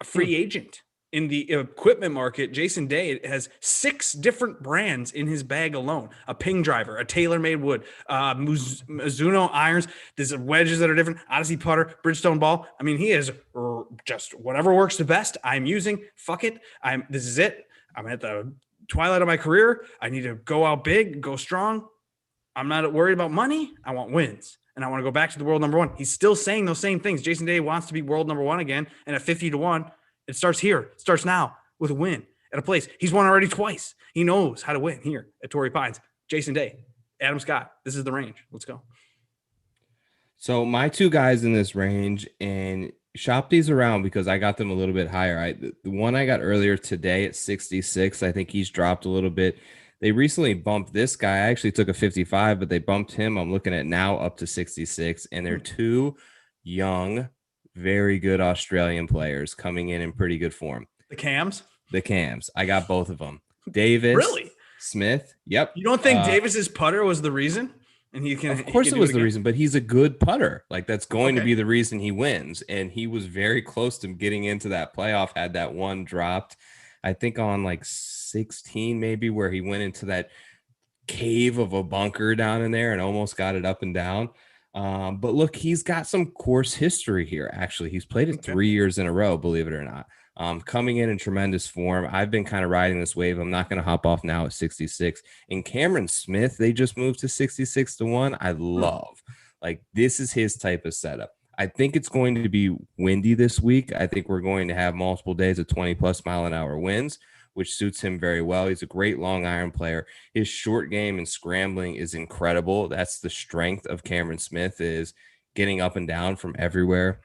a free agent. in the equipment market, Jason Day has 6 different brands in his bag alone: a ping driver, a TaylorMade wood, Mizuno irons. There's wedges that are different, Odyssey putter, Bridgestone ball. I mean, he is just whatever works the best. I'm using. Fuck it. This is it. I'm at the twilight of my career. I need to go out big, go strong. I'm not worried about money. I want wins. And I want to go back to the world number one. He's still saying those same things. Jason Day wants to be world number one again. And at 50-1, it starts here. It starts now with a win at a place. He's won already twice. He knows how to win here at Torrey Pines. Jason Day, Adam Scott. This is the range. Let's go. So my 2 guys in this range, and shop these around because I got them a little bit higher. The one I got earlier today at 66, I think he's dropped a little bit. They recently bumped this guy. I actually took a 55, but they bumped him. I'm looking at now up to 66, and they're 2 young, very good Australian players coming in pretty good form. The Cams? The Cams. I got both of them. Davis. Really? Smith. Yep. You don't think Davis's putter was the reason? And he can, of course, it was the reason, but he's a good putter. Like, that's going to Okay. be the reason he wins. And he was very close to getting into that playoff, had that one dropped, I think on like 16, maybe, where he went into that cave of a bunker down in there and almost got it up and down. But look, he's got some course history here. Actually, he's played it 3 years in a row, believe it or not. Coming in tremendous form. I've been kind of riding this wave. I'm not going to hop off now at 66. And Cameron Smith, they just moved to 66-1. I love. Like, this is his type of setup. I think it's going to be windy this week. I think we're going to have multiple days of 20+ mile an hour winds, which suits him very well. He's a great long iron player. His short game and scrambling is incredible. That's the strength of Cameron Smith, is getting up and down from everywhere.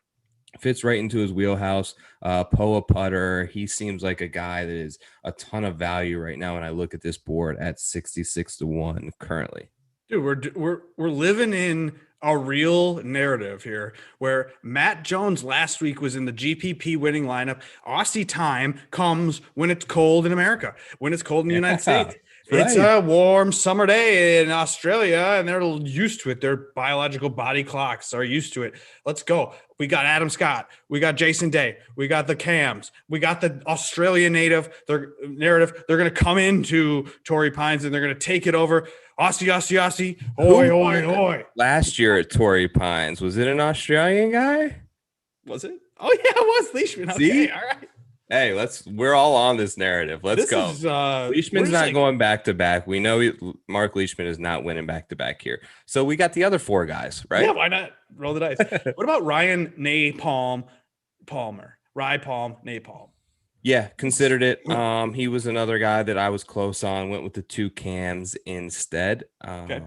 Fits right into his wheelhouse. POA putter. He seems like a guy that is a ton of value right now when I look at this board at 66-1 currently. Dude, we're living in a real narrative here where Matt Jones last week was in the GPP winning lineup. Aussie time comes when it's cold in America, when it's cold in the United States. It's a warm summer day in Australia, and they're used to it. Their biological body clocks are used to it. Let's go. We got Adam Scott. We got Jason Day. We got the Cams. We got the Australian native. Their narrative. They're going to come into Torrey Pines, and they're going to take it over. Aussie, Aussie, Aussie. Oi, oi, oi. Last year at Torrey Pines, was it an Australian guy? Was it? Oh, yeah, it was Leishman. Okay, See? all right. Hey, we're all on this narrative. Let's go. Leishman's not going back to back. We know Mark Leishman is not winning back to back here. So we got the other 4 guys, right? Yeah, why not roll the dice? What about Ryan Palmer? Rye Palm, Napalm. Yeah, considered it. He was another guy that I was close on. Went with the 2 Cams instead. Okay.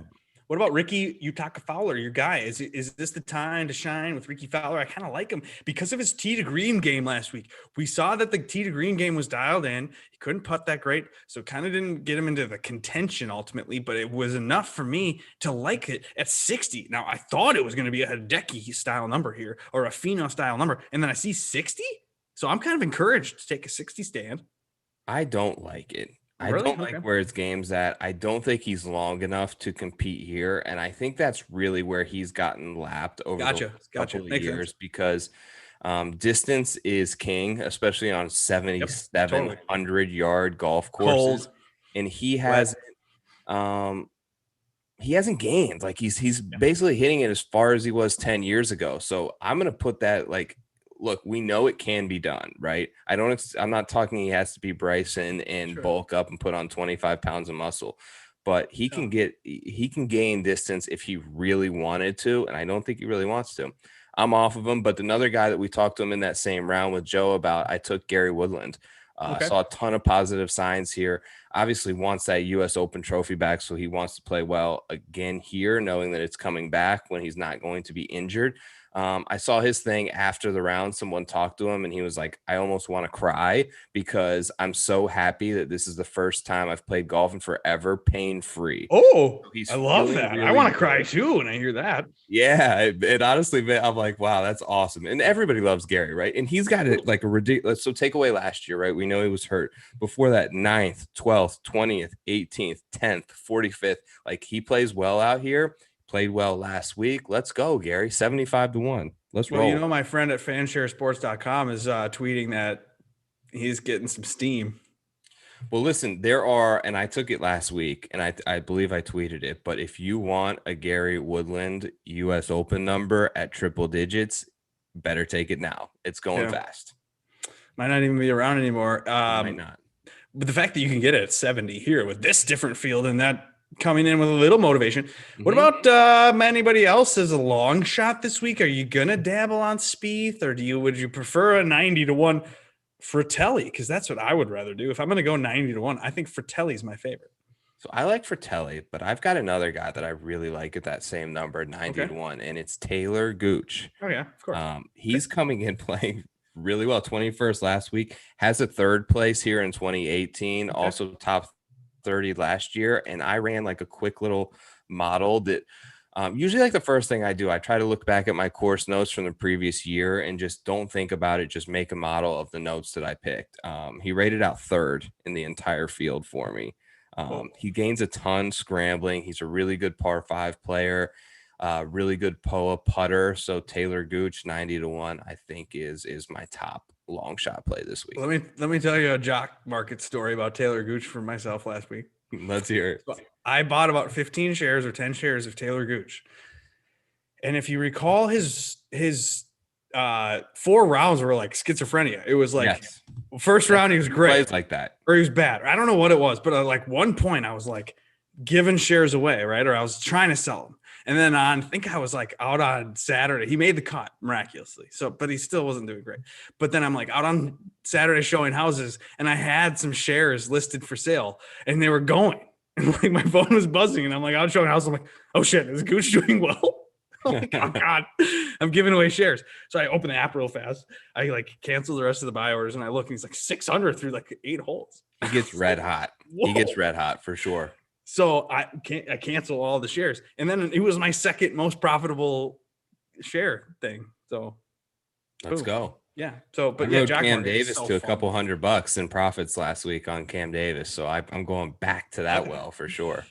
What about Ricky Utaka Fowler, your guy? Is this the time to shine with Ricky Fowler? I kind of like him because of his tee to green game last week. We saw that the tee to green game was dialed in. He couldn't putt that great, so kind of didn't get him into the contention ultimately, but it was enough for me to like it at 60. Now, I thought it was going to be a Hideki style number here or a Finau style number, and then I see 60. So I'm kind of encouraged to take a 60 stand. I don't like it. I Really? don't Okay. like where his game's at. I don't think he's long enough to compete here. And I think that's really where he's gotten lapped over the last couple of Makes years sense. because distance is king, especially on 7,700-yard golf courses. Cold. And he hasn't gained. Like he's basically hitting it as far as he was 10 years ago. So I'm going to put that, like, look, we know it can be done, right? I'm not talking he has to be Bryson and bulk up and put on 25 pounds of muscle, but he can gain distance if he really wanted to. And I don't think he really wants to. I'm off of him. But another guy that we talked to him in that same round with Joe about, I took Gary Woodland. Saw a ton of positive signs here. Obviously wants that U.S. Open trophy back, so he wants to play well again here, knowing that it's coming back when he's not going to be injured. I saw his thing after the round. Someone talked to him, and he was like, I almost want to cry because I'm so happy that this is the first time I've played golf in forever pain-free. Oh, He's I love feeling that. really I want to good. cry too when I hear that. Yeah, it honestly, I'm like, wow, that's awesome. And everybody loves Gary, right? And he's got it like a ridiculous. So take away last year, right? We know he was hurt. Before that, 9th, 12th, 20th, 18th, 10th, 45th. Like, he plays well out here. Played well last week. Let's go, Gary. 75-1. Let's roll. Well, you know, my friend at fansharesports.com is tweeting that he's getting some steam. Well, listen, there are, and I took it last week, and I believe I tweeted it. But if you want a Gary Woodland U.S. Open number at triple digits, better take it now. It's going fast. Might not even be around anymore. Might not. But the fact that you can get it at 70 here with this different field and that coming in with a little motivation. What about anybody else as a long shot this week? Are you gonna dabble on Spieth, or would you prefer a 90-1 Fratelli? Because that's what I would rather do. If I'm gonna go 90-1, I think Fratelli's my favorite. So I like Fratelli, but I've got another guy that I really like at that same number, 90-1, and it's Taylor Gooch. Oh yeah, of course. He's coming in playing really well. 21st last week, has a third place here in 2018, also top 30 last year. And I ran like a quick little model that usually like the first thing I do, I try to look back at my course notes from the previous year and just don't think about it. Just make a model of the notes that I picked. He rated out third in the entire field for me. He gains a ton scrambling. He's a really good par 5 player. Really good POA putter. So Taylor Gooch 90-1, I think is my top long shot play this week. Let me tell you a jock market story about Taylor Gooch for myself last week. Let's hear it. So I bought about 15 shares or 10 shares of Taylor Gooch. And if you recall his 4 rounds were like schizophrenia. It was like first round he was great. Plays like that. Or he was bad. I don't know what it was, but at like one point I was like giving shares away, right? Or I was trying to sell them. And then I think I was like out on Saturday. He made the cut miraculously. So, but he still wasn't doing great. But then I'm like out on Saturday showing houses, and I had some shares listed for sale, and they were going. And like my phone was buzzing, and I'm like out showing houses. I'm like, oh shit, is Gooch doing well? I'm like, oh god, I'm giving away shares. So I open the app real fast. I like cancel the rest of the buy orders, and I look, and he's like 600 through like 8 holes. He gets red hot. Whoa. He gets red hot for sure. So I cancel all the shares, and then it was my second most profitable share thing. So let's go. Yeah. So, but I rode Cam Davis to a couple $100 in profits last week on Cam Davis. So I'm going back to that well for sure.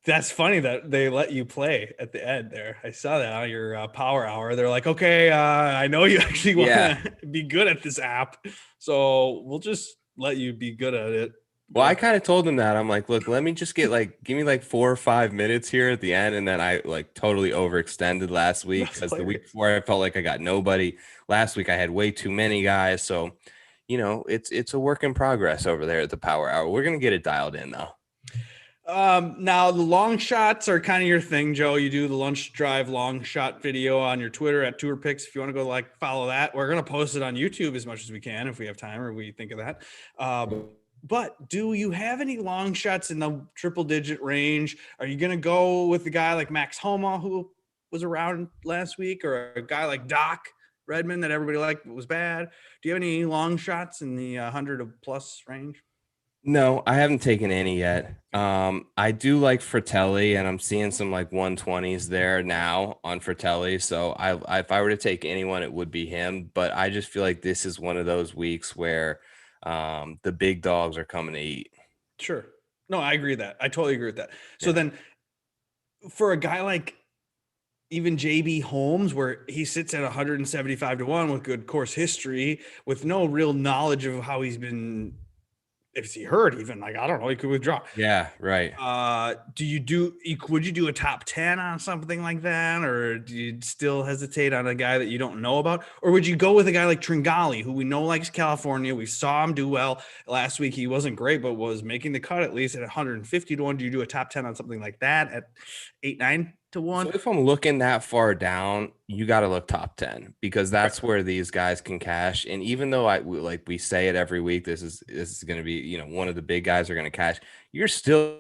That's funny that they let you play at the end there. I saw that on your power hour. They're like, okay, I know you actually want to be good at this app, so we'll just let you be good at it. Well, I kind of told him that. I'm like, look, let me just give me like 4 or 5 minutes here at the end. And then I like totally overextended last week because the week before I felt like I got nobody. Last week I had way too many guys. So, it's a work in progress over there at the power hour. We're going to get it dialed in though. Now the long shots are kind of your thing, Joe. You do the lunch drive long shot video on your Twitter at Tour Picks. If you want to go follow that, we're going to post it on YouTube as much as we can if we have time or we think of that. But do you have any long shots in the triple digit range? Are you going to go with a guy like Max Homa, who was around last week, or a guy like Doc Redman that everybody liked but was bad? Do you have any long shots in the 100 plus range? No, I haven't taken any yet. I do like Fratelli, and I'm seeing some like 120s there now on Fratelli. So if I were to take anyone, it would be him. But I just feel like this is one of those weeks where the big dogs are coming to eat. Sure. No, I agree with that. I totally agree with that. So then for a guy like even JB Holmes, where he sits at 175-1 with good course history, with no real knowledge of how he's been, if he hurt even, like, I don't know, he could withdraw. Yeah, right. Would you do a top 10 on something like that? Or do you still hesitate on a guy that you don't know about? Or would you go with a guy like Tringali, who we know likes California? We saw him do well last week. He wasn't great, but was making the cut at least at 150-1. Do you do a top 10 on something like that at 8-9-1? So if I'm looking that far down, you got to look top 10 because that's where these guys can cash. And even though we say it every week, this is going to be, one of the big guys are going to cash. You're still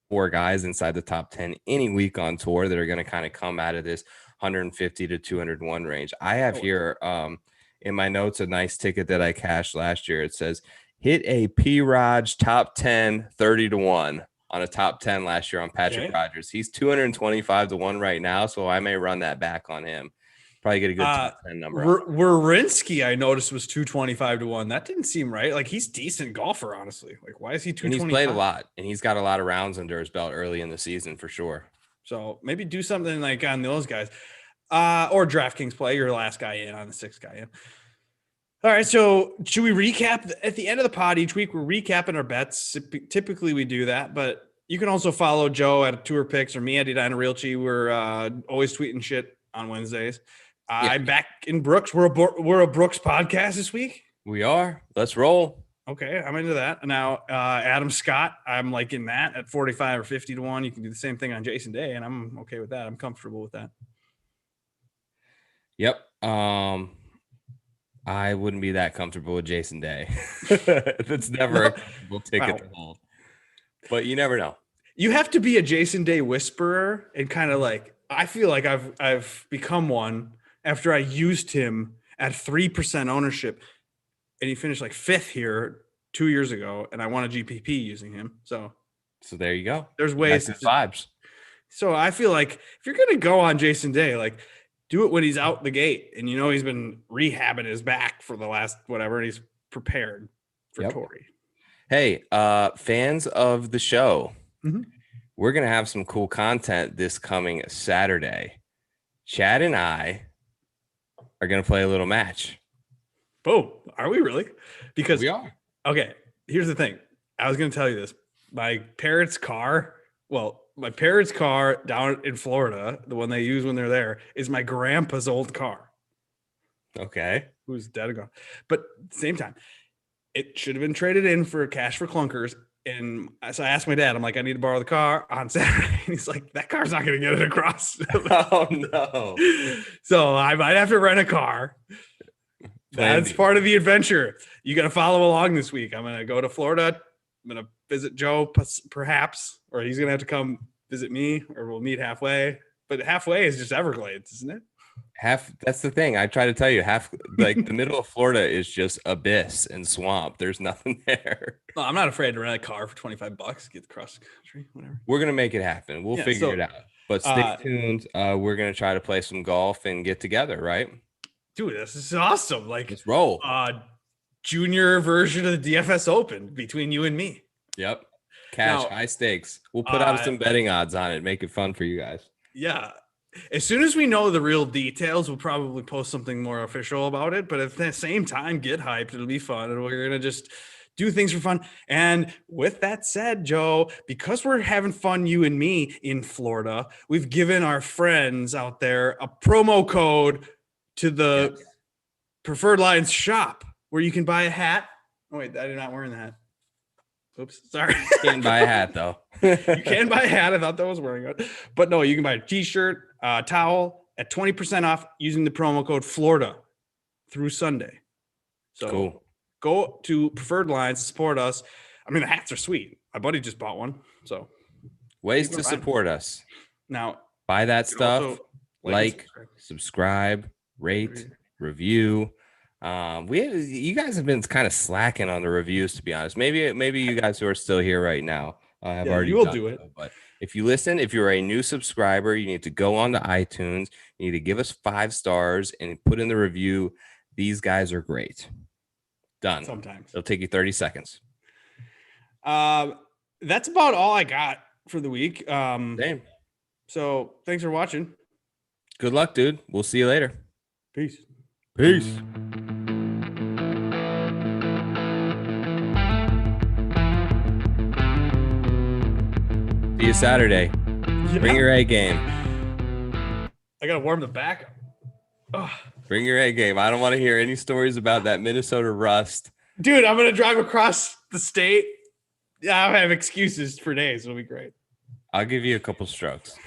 4 guys inside the top 10 any week on tour that are going to kind of come out of this 150 to 201 range. I have here in my notes a nice ticket that I cashed last year. It says hit a P-Raj top 10 30-1. On a top 10 last year on Patrick Rogers. He's 225-1 right now, so I may run that back on him. Probably get a good top 10 number. Wawrinski, I noticed, was 225-1. That didn't seem right. Like, he's decent golfer, honestly. Like, why is he 225? And he's played a lot, and he's got a lot of rounds under his belt early in the season for sure. So maybe do something like on those guys. Or DraftKings play your last guy in on the 6th guy in. All right, so should we recap at the end of the pod each week? We're recapping our bets. Typically, we do that, but you can also follow Joe at Tour Picks or me at Idone Realty. We're always tweeting shit on Wednesdays. Yeah. I'm back in Brooks. We're a Brooks podcast this week. We are. Let's roll. Okay, I'm into that. Now, Adam Scott, I'm liking that at 45 or 50 to 1. You can do the same thing on Jason Day, and I'm okay with that. I'm comfortable with that. Yep. I wouldn't be that comfortable with Jason Day. That's never a comfortable ticket to hold. But you never know. You have to be a Jason Day whisperer and kind of like, I feel like I've become one after I used him at 3% ownership, and he finished like 5th here 2 years ago, and I won a GPP using him. So there you go. There's ways to vibes. So I feel like if you're gonna go on Jason Day, like do it when he's out the gate, and he's been rehabbing his back for the last whatever, and he's prepared for Torrey. Hey, fans of the show, mm-hmm. We're gonna have some cool content this coming Saturday. Chad and I are gonna play a little match. Oh, are we really? Because we are. Okay, here's the thing. I was gonna tell you this. My parents' car down in Florida, the one they use when they're there, is my grandpa's old car. Okay. Who's dead and gone. But at the same time, it should have been traded in for cash for clunkers. And so I asked my dad, I'm like, I need to borrow the car on Saturday. And he's like, that car's not going to get it across. Oh, no. So I might have to rent a car. That's part of the adventure. You got to follow along this week. I'm going to go to Florida. I'm going to visit Joe, perhaps, or he's going to have to come visit me, or we'll meet halfway. But halfway is just Everglades, isn't it? That's the thing. I try to tell you, like the middle of Florida is just abyss and swamp. There's nothing there. Well, I'm not afraid to rent a car for $25, get the cross country, whatever. We're going to make it happen. We'll figure it out. But stay tuned. We're going to try to play some golf and get together, right? Dude, this is awesome. Like, let's roll. Junior version of the DFS Open between you and me. Yep. Cash, high stakes. We'll put out some betting odds on it. Make it fun for you guys. Yeah. As soon as we know the real details, we'll probably post something more official about it. But at the same time, get hyped. It'll be fun. And we're going to just do things for fun. And with that said, Joe, because we're having fun, you and me in Florida, we've given our friends out there a promo code to the Preferred Lines shop where you can buy a hat. Oh, wait, I'm not wearing the hat. Oops, sorry. You can buy a hat, though. You can buy a hat. I thought that was wearing it. But no, you can buy a t-shirt, towel at 20% off using the promo code Florida through Sunday. So cool. Go to Preferred Lines to support us. I mean, the hats are sweet. My buddy just bought one. So ways to support us. Now, buy that stuff, like, subscribe, rate, review. You guys have been kind of slacking on the reviews, to be honest. Maybe you guys who are still here right now have already done do it. But if you listen, if you're a new subscriber, you need to go on to iTunes. You need to give us 5 stars and put in the review. These guys are great. Done. Sometimes it'll take you 30 seconds. That's about all I got for the week. Same. So thanks for watching. Good luck, dude. We'll see you later. Peace. Peace. See you Saturday. Bring your A game. I gotta warm the back up. Bring your A game. I don't want to hear any stories about that Minnesota rust. Dude, I'm gonna drive across the state. Yeah, I have excuses for days. It'll be great. I'll give you a couple strokes.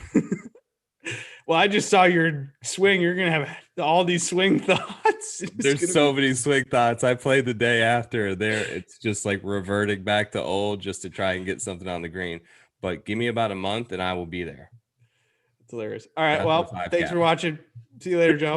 Well, I just saw your swing. You're gonna have all these swing thoughts. There's so many swing thoughts. I played the day after. It's just like reverting back to old just to try and get something on the green. But give me about a month and I will be there. It's hilarious. All right. Well, thanks for watching. See you later, Joe.